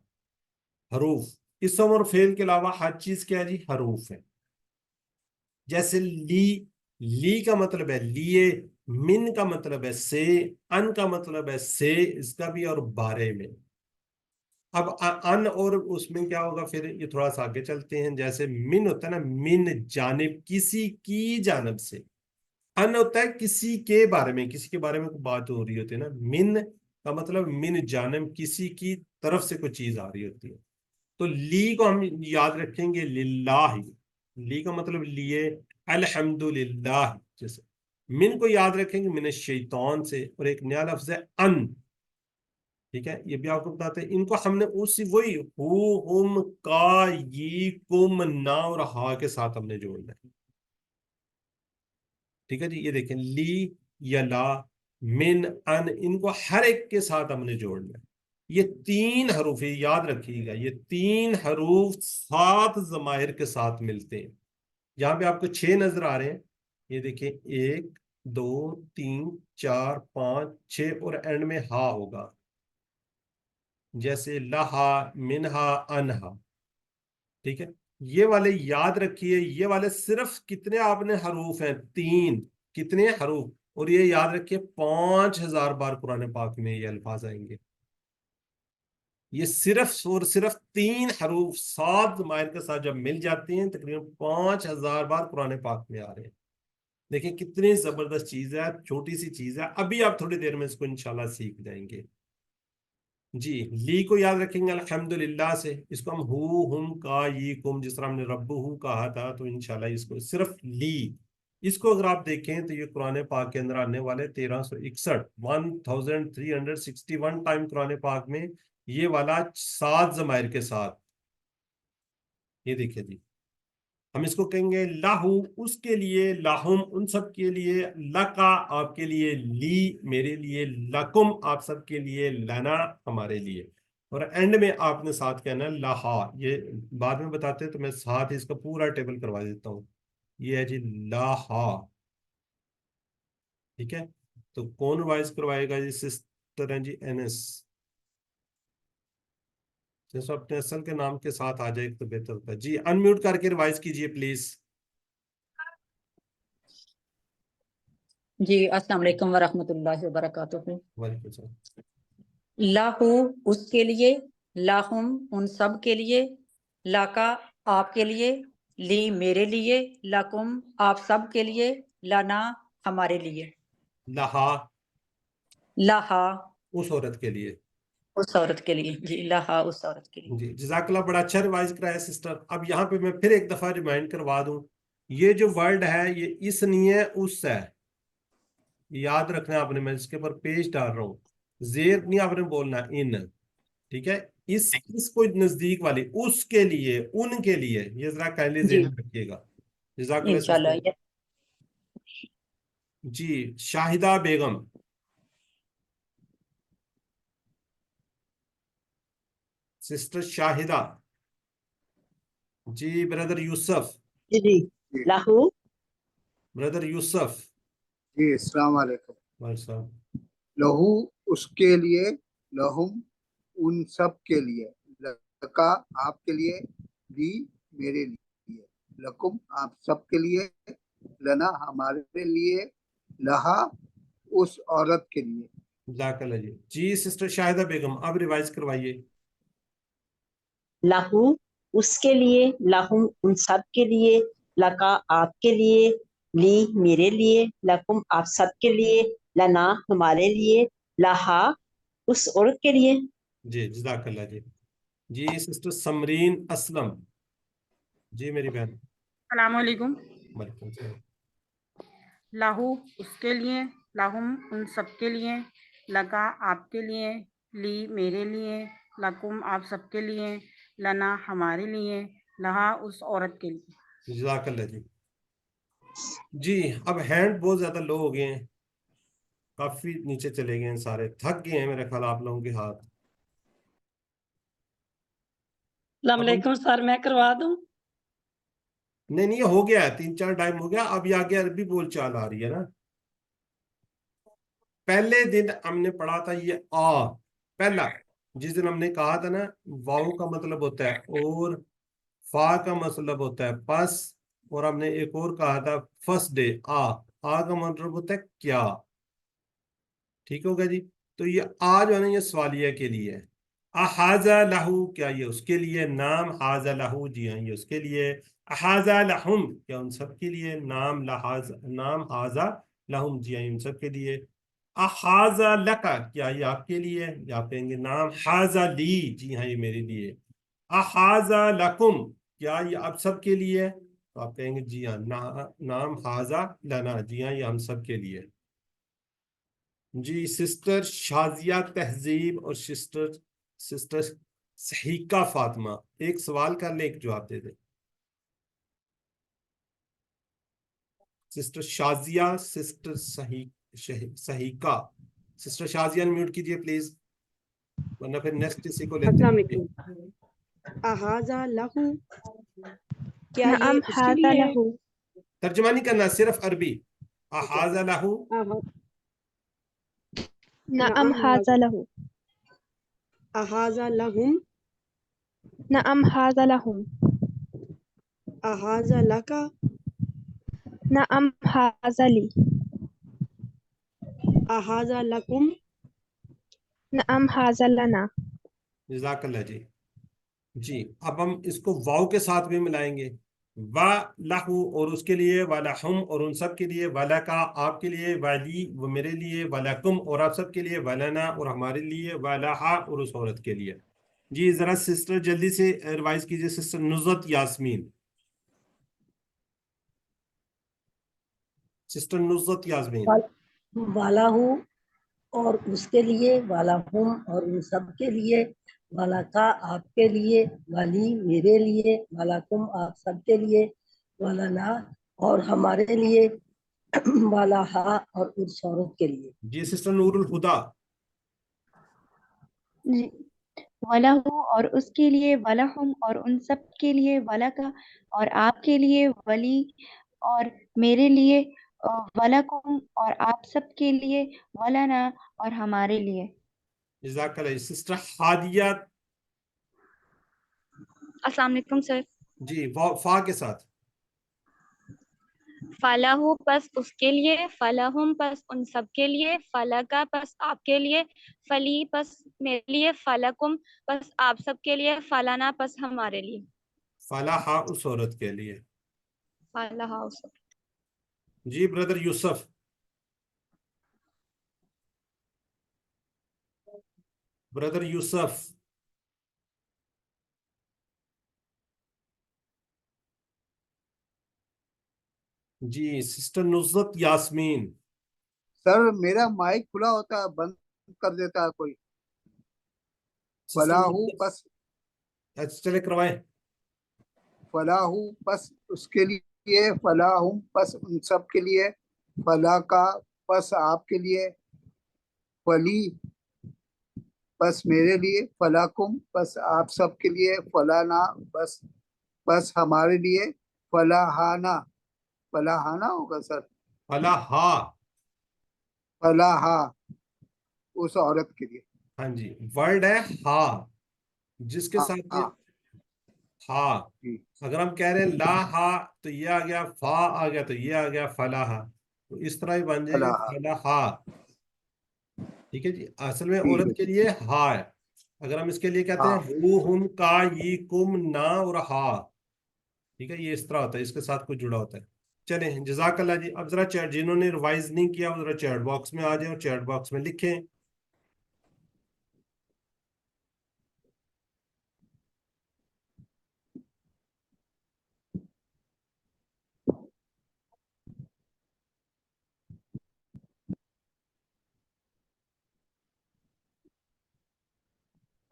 हरूफ इसम और फेल के अलावा हर चीज क्या है जी हरूफ है। जैसे ली का मतलब है लिए, मिन का मतलब है से, अन का मतलब है से, इसका भी, और बारे में। अब अन और उसमें क्या होगा फिर, ये थोड़ा सा आगे चलते हैं। जैसे मिन होता है ना, मिन जानिब, किसी की जानब से। अन होता है किसी के बारे में, किसी के बारे में कोई बात हो रही होती है ना। मिन का मतलब मिन जानिब, किसी की तरफ से कोई चीज आ रही होती है। तो ली को हम याद रखेंगे लिल्लाह, ली का मतलब लिए, अल्हम्दुलिल्लाह। जैसे मिन को याद रखेंगे मिन शैतान से, और एक नया लफ्ज है अन। ठीक है, ये भी आपको बताते हैं। इनको हमने उसी वही हु, हुम, का, ये, कुम, ना और हा के साथ हमने जोड़ना है। ठीक है जी, ये देखें ली या ला, मिन, अन, इनको हर एक के साथ हमने जोड़ना है। ये तीन हरूफ याद रखिएगा, ये तीन हरूफ सात जमाहिर के साथ मिलते हैं। यहाँ पे आपको 6 नजर आ रहे हैं, ये देखिए 1 2 3 4 5 6, और एंड में हा होगा। जैसे लहा, मिनहा, अनहा। ठीक है, ये वाले याद रखिए, ये वाले सिर्फ कितने आपने हरूफ हैं, 3। कितने हरूफ, और ये याद रखिए 5000 बार कुरान पाक में ये अल्फाज आएंगे। ये सिर्फ और सिर्फ 3 हरूफ 7 जमाइर के साथ जब मिल जाते हैं, तकरीबन 5000 बार कुरान पाक में आ रहे हैं। देखिए कितनी जबरदस्त चीज है, छोटी सी चीज है, अभी आप थोड़ी देर में इसको इंशाल्लाह सीख जाएंगे। जी, ली को याद रखेंगे अल्हम्दुलिल्लाह से। इसको हम हु, हुम, का, ये, कुम, जिस तरह हमने रब्बुहु कहा था, तो इंशाल्लाह इसको सिर्फ ली। इसको अगर आप देखें तो ये कुरान पाक के अंदर आने वाले 1361 1361 टाइम कुरान पाक में ये वाला 7 जमाइर के साथ। ये देखिए जी, हम इसको कहेंगे लाहू उसके लिए, लाहुम उन सब के लिए, लका आपके लिए, ली मेरे लिए, लकुम आप सब के लिए, लना हमारे लिए। और एंड में आपने साथ कहना लाहा। ये बाद में बताते हैं तो मैं साथ ही इसका पूरा टेबल करवा देता हूँ। ये है जी लाहा। ठीक है, तो कौन रिवाइज करवाएगा जी, सिस्टर हैं जी एनएस। जैसे अपने असल के नाम के साथ आ जाए तो बेहतर होता है जी। अनम्यूट करके रिवाइज कीजिए प्लीज। जी अस्सलाम वालेकुम व रहमतुल्लाहि व बरकातुहू। वालेकुम सलाम। लाहू उसके लिए, लाहुम उन सब के लिए, लाका आपके लिए, ली मेरे लिए, लकुम आप सब के लिए, लना हमारे लिए। लहा लाहा उस औरत के लिए। उस औरत के लिए, जी लाहा उस औरत के लिए। जी जज़ाकल्लाह, बड़ा अच्छा रिवाइज कराया सिस्टर। अब यहाँ पे मैं फिर एक दफा रिमाइंड करवा दूं, ये जो वर्ड है ये इस नहीं है, उस है। याद रखना आपने, मैं इसके ऊपर पेज डाल रहा हूँ, जेर नहीं आपने बोलना, इन। ठीक है, इस कोई नजदीक वाली, उसके लिए, उनके लिए, ये जरा काइंडली जी ज़हन में रखिएगा। जज़ाकल्लाह इंशाल्लाह। सिस्टर। जी, शाहिदा बेगम। सिस्टर शाहिदा। जी ब्रदर यूसुफ, जी जी लाहू ब्रदर यूसुफ। जी अस्सलाम वालेकुम। भाई साहब, लहू उसके लिए, लहुम उन सब के लिए, लका आपके लिए, ली मेरे लिए, लकुम आप सब के लिए, लना हमारे लिए, लहा उस औरत के लिए। जज़ाकल्लाह जी। जी सिस्टर शाहिदा बेगम, अब रिवाइज करवाइए। लाहू उसके लिए, लाहुम उन सब के लिए, लका आपके लिए, ली मेरे लिए, लकुम आप सब के लिए, लना हमारे लिए, लहा उस औरत के लिए। जी जज़ाकल्लाह जी। जी सिस्टर समरीन असलम, जी मेरी बहन। अस्सलामुअलैकुम। वालेकुम सलाम। लाहू उसके लिए, लाहुम उन सब के लिए, लका आपके लिए, ली मेरे लिए, लकुम आप सबके लिए, लना हमारे लिए, लहा उस औरत के लिए। जज़ाकल्लाह जी। जी अब हैंड बहुत ज्यादा लो हो गए हैं, काफी नीचे चले गए हैं, सारे थक गए हैं मेरे ख्याल आप लोगों के हाथ। अस्सलाम अब हम, वालेकुम सर, मैं करवा दूं? नहीं नहीं ये हो गया है, 3-4 टाइम हो गया। अब ये आगे अरबी बोल चाल आ रही है ना। पहले दिन हमने पढ़ा था ये पहला, जिस दिन हमने कहा था ना, वाव का मतलब होता है और, फा का मतलब होता है पस, और हमने एक और कहा था फर्स्ट डे। आ का मतलब होता है क्या। ठीक होगा जी। तो ये आ जो है ना, ये सवालिया के लिए है। अहाजा लहू, क्या ये उसके लिए। नाम हाजा लहू, जी हाँ ये उसके लिए। अहाजा लहुम, क्या उन सब के लिए। नाम लहाज, नाम हाजा लहुम, जी हाँ उन सब के लिए। अहाजा लका, क्या ये आपके लिए। या आप कहेंगे नाम हाजा ली, जी हाँ ये मेरे लिए। अहाजा लकुम, क्या ये आप सब के लिए। तो आप कहेंगे जी हाँ नाम हाजा लना, जी हाँ ये हम सब के लिए। जी सिस्टर शाजिया तहजीब और सिस्टर सिस्टर सहीका फातिमा, एक सवाल कर ले एक जवाब दे दे। सिस्टर शाजिया, सिस्टर सहीका। सिस्टर शाजिया म्यूट कीजिए प्लीज, वरना फिर नेक्स्ट किसी को लेते अस्सलाम हैं। वालेकुम। अहाजा लहू, क्या ये नअम उसके हाजा लिए है? लहू। तर्जुमा नहीं करना, सिर्फ अरबी। ओके। अहाजा लहू, नअम नअम हाजा हाजा, लहू। अहाजा लहुम, नअम हाजा लहुम। अहाजा लका, नअम हाजा ली। अहाजा लकुम, नअम हाजा लना। जज़ाकल्लाह जी। जी अब हम इसको वाव के साथ भी मिलाएंगे। वा लहू और उसके लिए, वालहुम और उन सब के लिए, वालका आपके लिए, वाली वो मेरे लिए, वालकुम और आप सब के लिए, वालना और हमारे लिए, वालहा और उस औरत के लिए। जी जरा सिस्टर जल्दी से रिवाइज कीजिए। Sister Nusrat Yasmin, sister Nusrat Yasmin. वाला हूँ और उसके लिए, वाला हूँ और उन सब के लिए, वाला का आपके लिए, वाली मेरे लिए, वाला कुम आप सब के लिए, वाला ना और हमारे लिए, वाला हा और उस औरत के लिए। जी सिस्टर नूरुल हुदा। जी, वलहु और उसके लिए, वलहुम और उन सब के लिए, वलका और आपके लिए, वली और मेरे लिए, वलकुम और आप सब के लिए, वलना और हमारे लिए। जज़ाकल्लाह। सिस्टर हादिया, अस्सलाम वालेकुम सर। जी फा के साथ। फलाहु पस उसके लिए, फलाहुम पस उन सब के लिए, फलका पस आपके लिए, फली पस मेरे लिए, फलकुम पस आप सब के लिए, फलाना पस हमारे लिए। फलाहा उस औरत के लिए। फलाहा उस। जी ब्रदर यूसुफ, ब्रदर यूसुफ। जी सिस्टर नुज़रत यास्मीन। सर मेरा माइक खुला होता है, बंद कर देता है कोई। सिस्टर फलाहू बस, अच्छा चले करवाएं। फलाहू बस उसके लिए, फलाहुम बस उन सब के लिए, फला का बस आपके लिए, फली बस मेरे लिए, फलाकुम बस आप सब के लिए, फलाना बस बस हमारे लिए फलाहाना, फलाहाना होगा सर, फलाहा, फलाहा उस औरत के लिए। हाँ जी, वर्ड है हा, जिसके हाँ साथ ये हाँ हा, जी, अगर हम कह रहे हैं ला हा तो ये आ गया, फा आ गया तो ये आ गया फलाहा, तो इस तरह ही बन जाएगा फलाहा, फलाहा। ठीक है जी, असल में ठीक औरत है के जी, लिए हा है। अगर हम इसके लिए कहते हैं हाँ हु हुम का ये कुम ना और हा, ठीक है, ये इस तरह होता है, इसके साथ कुछ जुड़ा होता है। चलें, जजाकल्ला जी। अब जरा चैट, जिन्होंने रिवाइज नहीं किया वो जरा चैट बॉक्स में आ जाए और चैट बॉक्स में लिखें।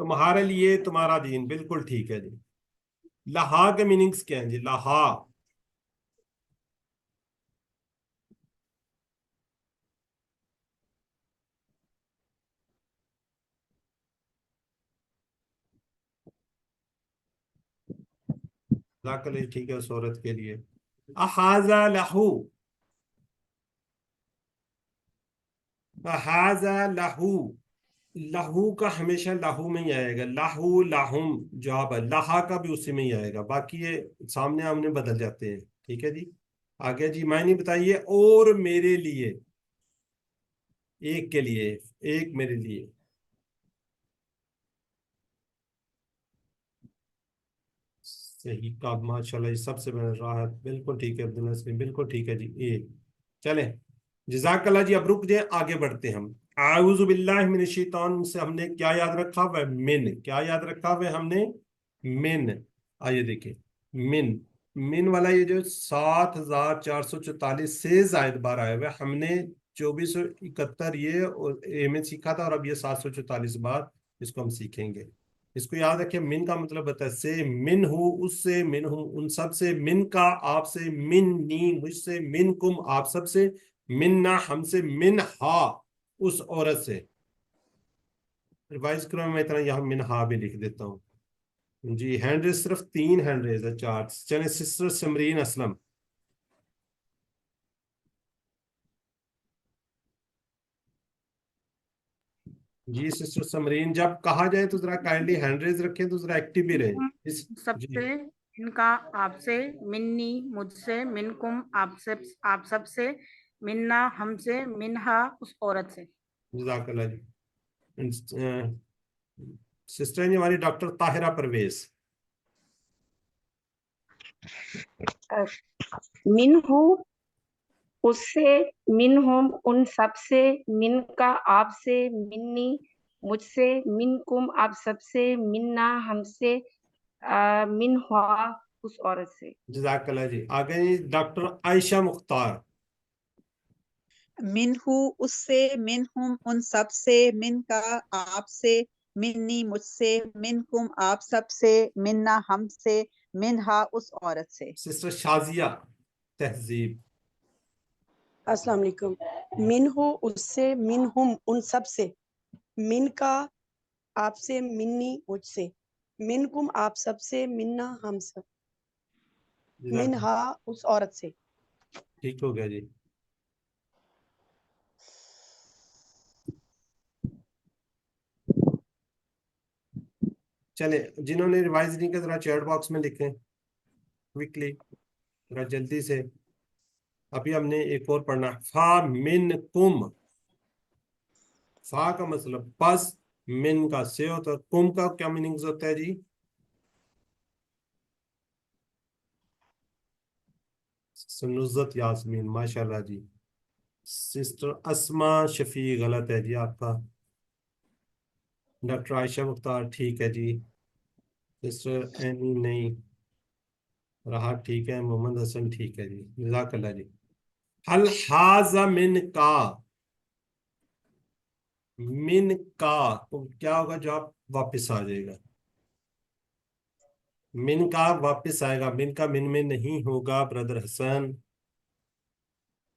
तुम्हारे लिए तुम्हारा दीन, बिल्कुल ठीक है जी। लहा के मीनिंग्स क्या हैं जी? लहा, जजाकल्ला, ठीक है, उस औरत के लिए। अहाजा लहू, अहाजा लहू, लहू का हमेशा लाहू में ही आएगा, लाहू लाहुम जवाब है, लहा का भी उसी में ही आएगा, बाकी ये सामने आमने बदल जाते हैं। ठीक है जी, आगे जी मायने बताइए। और मेरे लिए, एक के लिए, एक मेरे लिए, सही का माशाल्लाह, ये सबसे बड़ा राहत, बिल्कुल ठीक है अब्दुल नसीम, बिल्कुल ठीक है जी, एक। चलें, जजाकल्ला जी, अब रुक जाए, आगे बढ़ते हैं हम। आऊज़ु बिल्लाहि मिनश शैतान से हमने क्या याद रखा हुआ? मिन। क्या याद रखा हुआ है हमने? मिन। आइए देखिए, मिन, मिन वाला ये जो 7444 से जायद बार आया हुआ है, हमने 2471 ये और ए में सीखा था, और अब ये 744 बार इसको हम सीखेंगे। इसको याद रखें, मिन का मतलब होता है से, मिन हूँ उससे, मिन हूँ उन सब से, मिन का आपसे, मिन नी मुझसे, मिन कुम आप सब से, मिन्ना हमसे, मिन हा उस औरत से। रिवाइज करो, मैं इतना यहाँ मिन हा भी लिख देता हूँ जी। हैंड रेज सिर्फ 3 हैंड रेज है, 4। चले, सिस्टर समरीन असलम। जी सिस्टर समरीन, जब कहा जाए तो जरा काइंडली हैंड रेज रखें, तो जरा एक्टिव भी रहें इस। जी, सबसे, इनका आपसे, मिन्नी मुझसे, मिनकुम आप सबसे, मिन्ना हमसे, मिनहा उस औरत से। जज़ाकल्लाह जी। सिस्टर जी हमारी डॉक्टर ताहिरा परवेज। मिनहु उससे, मिनहुम उन सब से, मिन का आपसे, मिन्नी मुझसे, मिनकुम आप सबसे, मिन्ना हमसे, मिनहुआ उस औरत से। जज़ाकल्लाह जी। आगे डॉक्टर आयशा मुख्तार। मिनहु उससे, मिनहुम उन सब से, मिन का आपसे, मिन्नी मुझसे, मिनकुम आप सब से, मिन्ना हमसे, मिनहा उस औरत से। सिस्टर शाजिया तहजीब। अस्सलाम वालेकुम। मिन हो उससे, मिन हुम उन सब से, मिन का आपसे, मिन्नी मुझसे, मिन कुम आप सब से, मिन्ना हम सब, मिन हा उस औरत से। ठीक हो गया जी। चले, जिन्होंने रिवाइज नहीं किया जरा चैट बॉक्स में लिखें क्विकली, जरा जल्दी से। अभी हमने एक और पढ़ना, फा मिन कुम। फा का मतलब पस, मिन का से होता है, कुम का क्या मीनिंग्स होता है जी? नुज़रत यास्मीन, माशाल्लाह जी। सिस्टर अस्मा शफी गलत है जी आपका। डॉक्टर आयशा मुख्तार ठीक है जी। सिस्टर एनी नहीं रहा, ठीक है। मोहम्मद हसन ठीक है जी, जज़ाकल्लाह जी। हल हाजा मिन का, मिन का तो क्या होगा? जवाब वापस आ जाएगा, मिन का वापस आएगा, मिन का मिन में नहीं होगा ब्रदर हसन।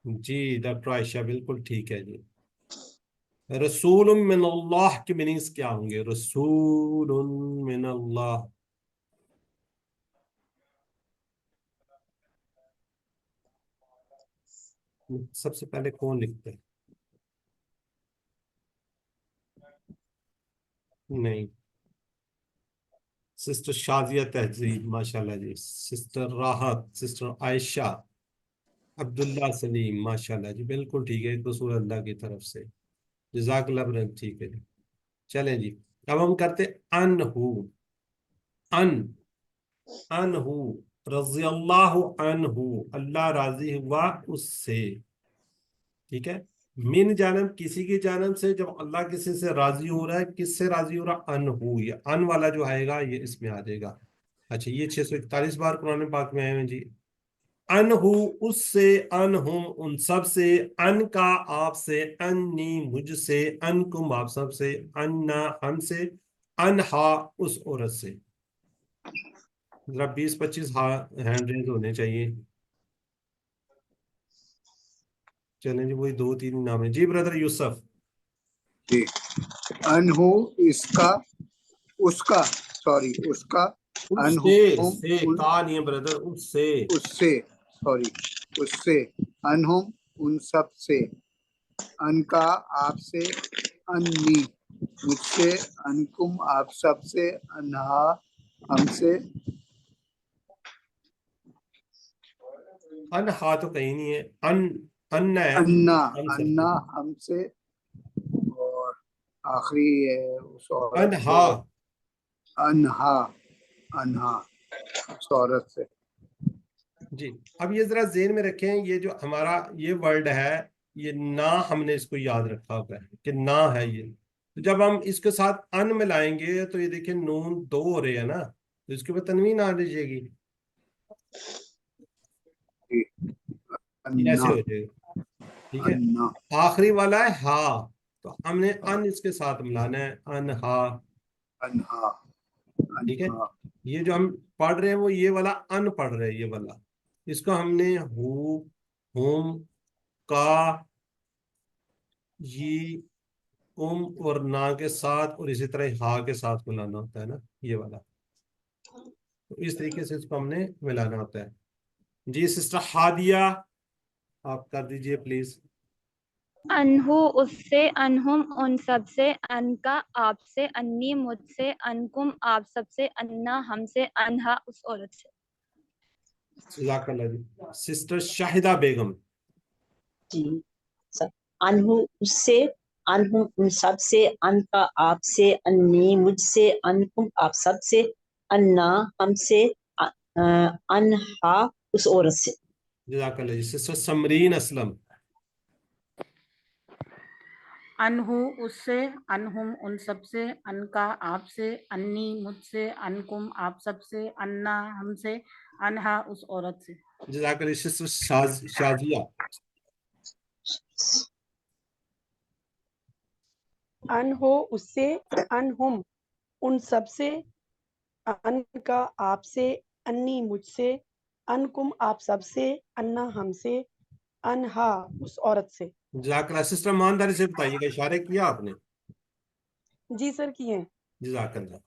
जी डॉक्टर आयशा बिल्कुल ठीक है जी। रसूल मिन अल्लाह के मीनिंग्स क्या होंगे? रसूल मिन अल्लाह, سب سے پہلے کون لکھتے ہیں؟ نہیں، سسٹر شازیہ تہذیب ماشاءاللہ جی، سسٹر راحت، سسٹر عائشہ، عبداللہ سلیم ماشاءاللہ جی، بالکل ٹھیک ہے، ایک رسول اللہ کی طرف سے، جزاک اللہ خیر، ٹھیک ہے جی۔ چلیں جی، اب ہم کرتے انہو، انہو رضی اللہ عنہ، اللہ راضی ہوا اس سے، ٹھیک ہے۔ من جانب کسی کی جانب سے، جب اللہ کسی سے راضی ہو رہا ہے، کس سے راضی ہو رہا؟ انہو، یہ ان والا جو آئے گا یہ اس میں آ جائے گا۔ اچھا، یہ 641 بار قرآن پاک میں آئے ہیں جی۔ انہو اس سے، انہم ان سب سے، ان کا آپ سے، انی مجھ سے، انکم آپ سب سے، انا ہم سے، انہا اس عورت سے۔ ذرا 20-25 ہینڈ ریز ہونے چاہیے۔ چلیں جی، وہی 2-3 نام ہیں جی۔ برادر یوسف جی، انہو اس کا، اس کا، سوری اس کا، اس انہم سے کا نہیں ہے برادر، اس سے، اس سے، سوری اس سے، انہم ان سب سے، ان کا آپ سے، انی مجھ سے، انکم آپ سب سے، انہا ہم سے، انہا تو کہیں نہیں ہے، ان ہے، انا ان سب انا سے، ہم سے، اور آخری ہے اس عورت سے، انہا۔ انہا، انہا اس عورت سے۔ جی، اب یہ ذرا ذہن میں رکھیں، یہ جو ہمارا یہ ورڈ ہے، یہ نہ، ہم نے اس کو یاد رکھا ہوا ہے کہ نہ ہے یہ، تو جب ہم اس کے ساتھ ان ملائیں گے تو یہ دیکھیں نون 2 ہو رہے ہیں نا، تو اس کے اوپر تنوین آ جائے گی، جی، یہ ایسے انا، ہو جائے گا، ٹھیک ہے۔ انا، آخری والا ہے ہا، تو ہم نے ان اس کے ساتھ ملانا ہے، انہا، انہا، ٹھیک ہے۔ انہا، یہ جو ہم پڑھ رہے ہیں وہ یہ والا ان پڑھ رہے ہیں، یہ والا، اس کو ہم نے ہو، ہم، کا، یہ، اور نا کے ساتھ، اور اسی طرح ہا کے ساتھ ملانا ہوتا ہے نا، یہ والا، تو اس طریقے سے اس کو ہم نے ملانا ہوتا ہے جی۔ سسٹر ہادیہ آپ کر دیجئے پلیز۔ انہو اس سے، انہم ان سب سے، ان کا آپ سے، انی مجھ سے، انکم آپ سب سے، انا ہم سے، انہا اس عورت سے۔ جزاک اللہ جی۔ سسٹر شاہدہ بیگم۔ جی، انہو اس سے، انہم ان سب سے، ان کا آپ سے، انی مجھ سے، انکم آپ سب سے، انا ہم سے، انہا اس عورت سے۔ جزاک اللہ جی۔ سسٹر سمرین اسلم۔ انہو اس سے، انہم ان سب سے، ان کا آپ سے، انی مجھ سے، انکم آپ سب سے، انا ہم سے، انہا اس عورت سے۔ جزاک اللہ جی۔ سسٹر شازیہ۔ ان ہو اس سے، انہم ان سب سے، ان کا آپ سے، انی مجھ سے، انکم آپ سب سے، انا ہم سے، انہا اس عورت سے۔ جزاک اللہ۔ سسٹر ایمانداری سے بتائیے گا، اشارے کیا آپ نے؟ جی سر کیے ہیں۔ جزاک اللہ۔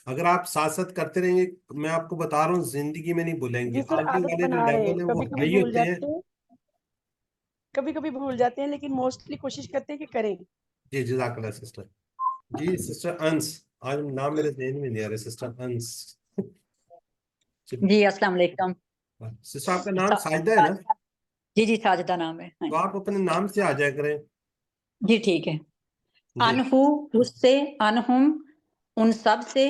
اگر آپ ساتھ ساتھ کرتے رہیں گے، میں آپ کو بتا رہا ہوں زندگی میں نہیں بھولیں گے، جی سر آگے عادت والے جو بنا رہے ہیں، لیول ہیں وہ کبھی کبھی ہائی بھول ہوتے ہیں۔ جاتے ہیں، کبھی کبھی بھول جاتے ہیں، لیکن موسٹلی کوشش کرتے ہیں کہ کریں۔ جی جزاک اللہ سسٹر جی۔ سسٹر انس، آج نام میرے ذہن میں نہیں آ رہے، سسٹر انس۔ جی السلام علیکم۔ سسٹر آپ کا نام ساجدہ ہے نا؟ جی جی ساجدہ نام ہے، ہاں تو آپ اپنے نام سے آ جایا کریں جی ٹھیک ہے۔ جی۔ انہو اس سے، انہم ان سب سے،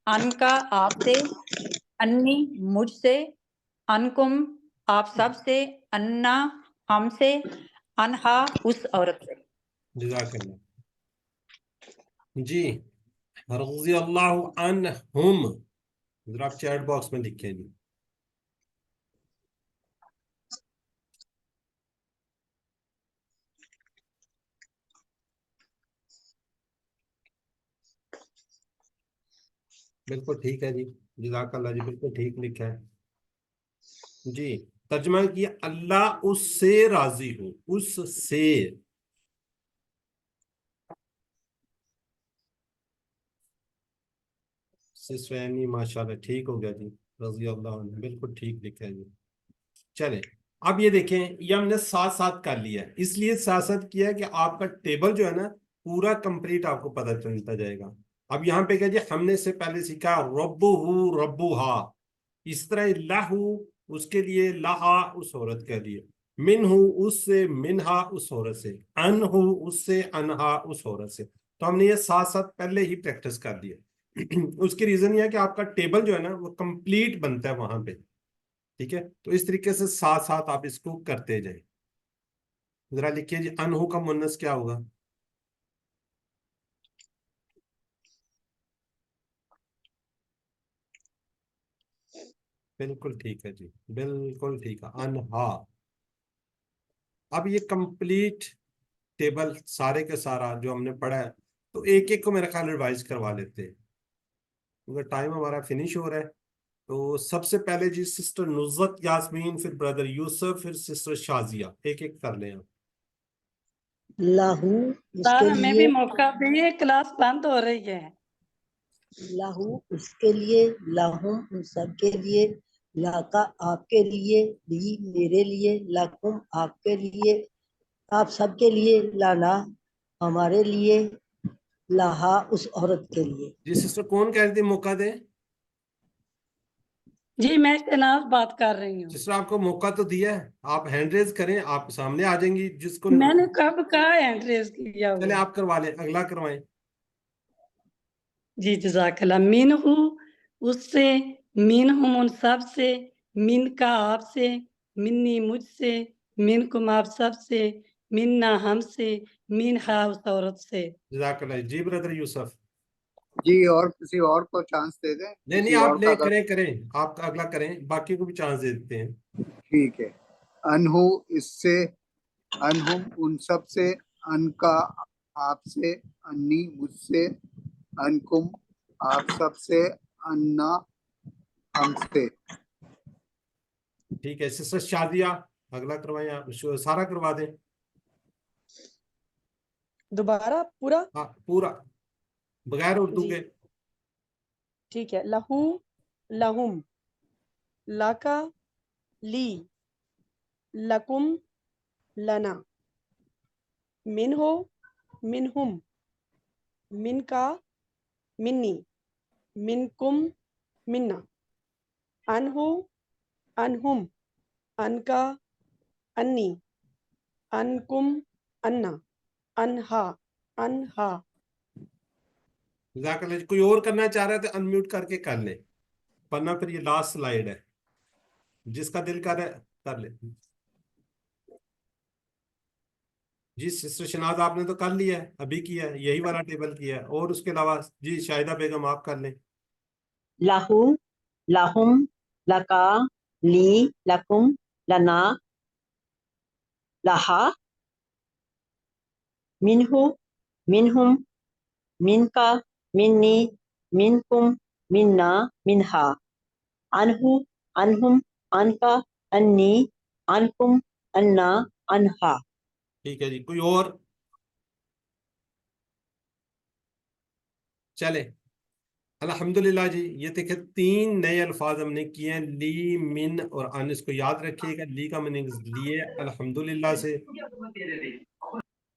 ان کا آپ سے، انی مجھ سے، انکم آپ سب سے، انا ہم سے، انہا اس عورت سے۔ جزاک اللہ جی۔ رضی اللہ عنہم، ذرا آپ چیٹ باکس میں لکھیں جی۔ بالکل ٹھیک ہے جی، جزاک اللہ جی، بالکل ٹھیک لکھا ہے جی۔ ترجمہ کیا، اللہ اس سے راضی ہو، اس سے۔ سسٹر ماشاء اللہ ٹھیک ہو گیا جی، رضی اللہ عنہ بالکل ٹھیک لکھا ہے جی۔ چلے اب یہ دیکھیں یہ ہم نے ساتھ ساتھ کر لیا ہے، اس لیے ساتھ ساتھ کیا ہے کہ آپ کا ٹیبل جو ہے نا پورا کمپلیٹ آپ کو پتہ چلتا جائے گا۔ اب یہاں پہ کیا جی ہم نے اس سے پہلے سیکھا ربو ربو ہا، اس طرح لہو اس کے لیے لہا اس عورت کے لیے، من ہوں اس سے منہا اس عورت سے، ان ہوں اس سے انہا اس عورت سے۔ تو ہم نے یہ ساتھ ساتھ پہلے ہی پریکٹس کر دیا۔ اس کی ریزن یہ ہے کہ آپ کا ٹیبل جو ہے نا وہ کمپلیٹ بنتا ہے وہاں پہ، ٹھیک ہے؟ تو اس طریقے سے ساتھ ساتھ آپ اس کو کرتے جائیں۔ ذرا لکھیے جی انہو کا مؤنث کیا ہوگا؟ بالکل ٹھیک ہے جی، بالکل ٹھیک ہے، انہا۔ اب یہ کمپلیٹ ٹیبل سارے کے سارا جو ہم نے پڑھا ہے تو ایک ایک کو میرا خیال ریوائز کروا لیتے ہیں کیونکہ ٹائم ہمارا فنش ہو رہا ہے۔ تو سب سے پہلے جی سسٹر نزت یاسمین، پھر بردر یوسف، پھر سسٹر شازیہ، ایک ایک کر لیں آپ۔ लाहू उसके سر ہمیں بھی लिए موقع دیے، کلاس بند ہو رہی ہے۔ लाहू उसके लिए, लाहुम उन सब के लिए, लाका आपके लिए, ली मेरे लिए, लकुम आपके लिए, आप सब के लिए, लाना हमारे लिए, लाहा उस औरत के लिए। جی سسٹر کون کہہ رہی تھی موقع دیں؟ جی میں شہناز بات کر رہی ہوں۔ سسٹر آپ کو موقع تو دیا ہے، آپ ہینڈ ریز کریں، آپ سامنے آ جائیں گی جس کو۔ میں نے کب کہا ایڈریس کیا چلے ہوا؟ آپ کروا لیں، اگلا کروائیں۔ جی جزاک اللہ۔ من ہوں اس سے، من ہم ان سب سے، من کا آپ سے، منی مجھ سے، من کم آپ سب سے، مننا ہم سے، من ہا اس عورت سے۔ جزاک اللہ جی۔ بردر یوسف جی اور کسی اور کو چانس دے دیں، نہیں کسی آپ اور کا لے اگر کریں آپ کا اگلا کریں، باقی کو بھی چانس دے دیتے ہیں۔ ٹھیک ہے۔ انہو اس سے، انہم ان سب سے، ان کا آپ سے، انی مجھ سے، انکم آپ سب سے، انا ہم سے۔ ٹھیک ہے سسٹر شادیہ اگلا کروائیں، آپ سارا کروا دیں۔ دوبارہ پورا؟ ہاں پورا بغیر اردو جی کے۔ ٹھیک ہے۔ لہو لہم، لاکا لی، لکم لنا، من ہو منہم، من کا منی، من کم منا، ان ہو انہم، ان کا انی، ان کم انا، انہا انہا۔ جزاک اللہ جی۔ کوئی اور کرنا چاہ رہا ہے تو انمیوٹ کر کے کر لے، ورنہ پھر یہ لاسٹ سلائیڈ ہے، جس کا دل کر رہا ہے کر لے۔ جی سسٹر شناز آپ نے تو کر لیا ہے، ابھی کیا ہے، یہی والا ٹیبل کیا ہے، اور اس کے علاوہ جی شاہدہ بیگم آپ کر لیں۔ لاہو لاہم، لکا لی، لکم لنا، لہا، منہو منہم، من کا منی، منکم منا، منہا، انہو انہم، ان کا انی، انکم انا، انہا۔ ٹھیک ہے جی، کوئی اور؟ چلے الحمدللہ جی۔ یہ دیکھیں 3 نئے الفاظ ہم نے کیے ہیں، لی، من اور ان۔ اس کو یاد رکھیے گا، لی کا میننگ لیے الحمدللہ سے۔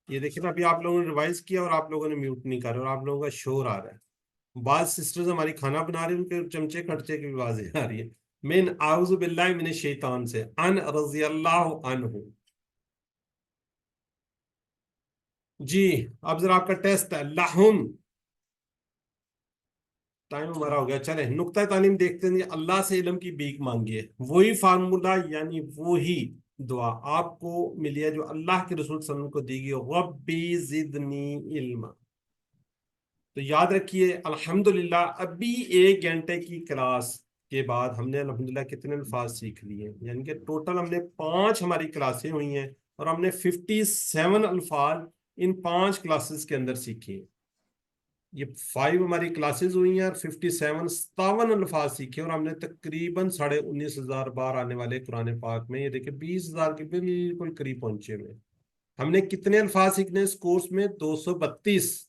یہ دیکھیں ابھی آپ لوگوں نے ریوائز کیا اور آپ لوگوں نے میوٹ نہیں کر، اور آپ لوگوں کا شور آ رہا ہے۔ بعض سسٹرز ہماری کھانا بنا رہی ہیں، ان کے چمچے کھٹچے کی بھی آوازیں آ رہی ہیں۔ من اعوذ باللہ من الشیطان سے، ان رضی اللہ عنہ۔ جی اب ذرا آپ کا ٹیسٹ ہے، لہم۔ ٹائم ہمارا ہو گیا، چلیں نقطہ تعلیم دیکھتے ہیں۔ اللہ سے علم کی بھیک مانگیے، وہی فارمولا یعنی وہی دعا آپ کو ملی ہے جو اللہ کے رسول صلی اللہ علیہ وسلم کو دی گئی، ربی زدنی علما۔ تو یاد رکھیے الحمدللہ ابھی 1 گھنٹے کی کلاس کے بعد ہم نے الحمدللہ کتنے الفاظ سیکھ لیے ہیں، یعنی کہ ٹوٹل ہم نے 5 ہماری کلاسیں ہوئی ہیں اور ہم نے 57 الفاظ ان 5 کلاسز کے اندر سیکھے ہیں۔ یہ 5 ہماری کلاسز ہوئی ہیں اور 57 الفاظ سیکھے، اور ہم نے تقریباً 19,500 بار آنے والے قرآن پاک میں یہ دیکھیں 20,000 کے بالکل قریب پہنچے ہوئے۔ ہم نے کتنے الفاظ سیکھنے اس کورس میں؟ 232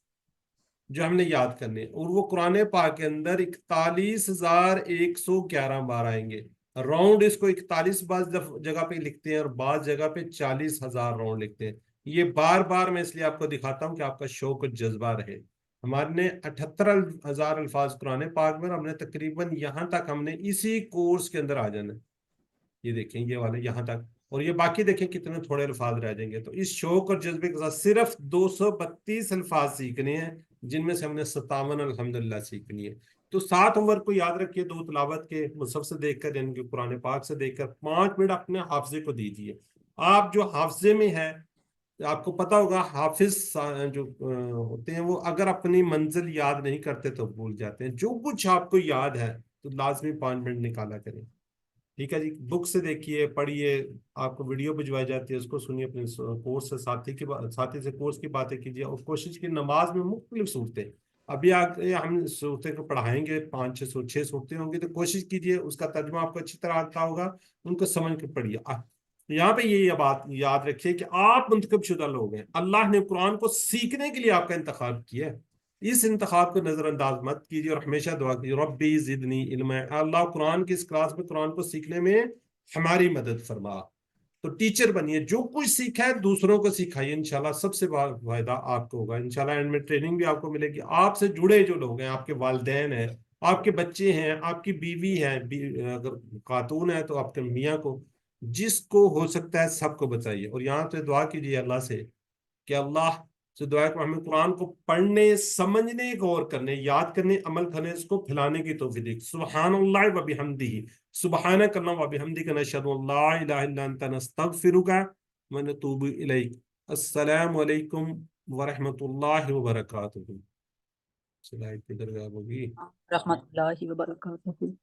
جو ہم نے یاد کرنے، اور وہ قرآن پاک کے اندر 41,111 بار آئیں گے۔ राउंड इसको 41 बार जगह पे लिखते हैं और बाज जगह पे 40,000 राउंड लिखते हैं। ये बार बार मैं इसलिए आपको दिखाता हूँ कि आपका शौक और जज्बा रहे। हमारे ने 78,000 अल्फाज कुरान पाक में, हमने तकरीबन यहाँ तक हमने इसी कोर्स के अंदर आ जाना है। ये देखें ये वाले यहाँ तक, और ये बाकी देखें कितने थोड़े अल्फाज रह जाएंगे। तो इस शौक और जज्बे के साथ सिर्फ 232 अल्फाज सीखने हैं, जिनमें से हमने 57 अल्हम्दुलिल्लाह सीखनी है। तो 7 होमवर्क को याद रखिए, 2 तिलावत के मुसहफ से देखकर यानी कि कुरान पाक से देखकर 5 मिनट अपने हाफजे को दीजिए। आप जो हाफजे में है, आपको पता होगा हाफिज जो होते हैं वो अगर अपनी मंजिल याद नहीं करते तो भूल जाते हैं। जो कुछ आपको याद है तो लाजमी 5 मिनट निकाला करें। ठीक है जी, बुक से देखिए, पढ़िए, आपको वीडियो भिजवाई जाती है, उसको सुनिए, अपने कोर्स से साथी से कोर्स की बातें कीजिए, और कोशिश की नमाज में मुख्तलिफ सूरतें, अभी आगे हम सूरतें को पढ़ाएंगे, 5-6 सूरतें होंगी, तो कोशिश कीजिए उसका तर्जुमा आपको अच्छी तरह आता होगा, उनको समझ के पढ़िए। यहाँ पे ये बात याद रखिए कि आप मुंतखब शुदा लोग हैं, अल्लाह ने कुरान को सीखने के लिए आपका इंतखाब किया है। इस इंतखाब को नजरअंदाज मत कीजिए और हमेशा दुआ कीजिए, रब्बी जिदनी इल्मा, अल्लाह कुरान की इस क्लास में कुरान को सीखने में हमारी मदद फरमा। तो टीचर बनिए, जो कुछ सीखा है दूसरों को सिखाइए, इंशाल्लाह सबसे बड़ा फायदा आपको होगा। इंशाल्लाह एंड में ट्रेनिंग भी आपको मिलेगी। आपसे जुड़े जो लोग हैं, आपके वालिदैन हैं, आपके बच्चे हैं, आपकी बीवी है, अगर खातून है तो आपके मियाँ को, जिसको हो सकता है सबको बताइए। और यहाँ से दुआ कीजिए अल्लाह से कि अल्लाह से दुआ है कि हमें कुरान को पढ़ने, समझने, गौर करने, याद करने, अमल करने, इसको फैलाने की तौफीक दे। सुब्हानल्लाह व बिहम्दिही, सुब्हानक अल्लाहुम्मा व बिहम्दिका, नशहदु अल्ला इलाहा इल्ला अंता, नस्तगफिरुका व नतूबु इलैक। अस्सलामु अलैकुम व रहमतुल्लाहि व बरकातुहू। स्लाइड किधर गायब होगी? रहमतुल्लाहि व बरकातुहू।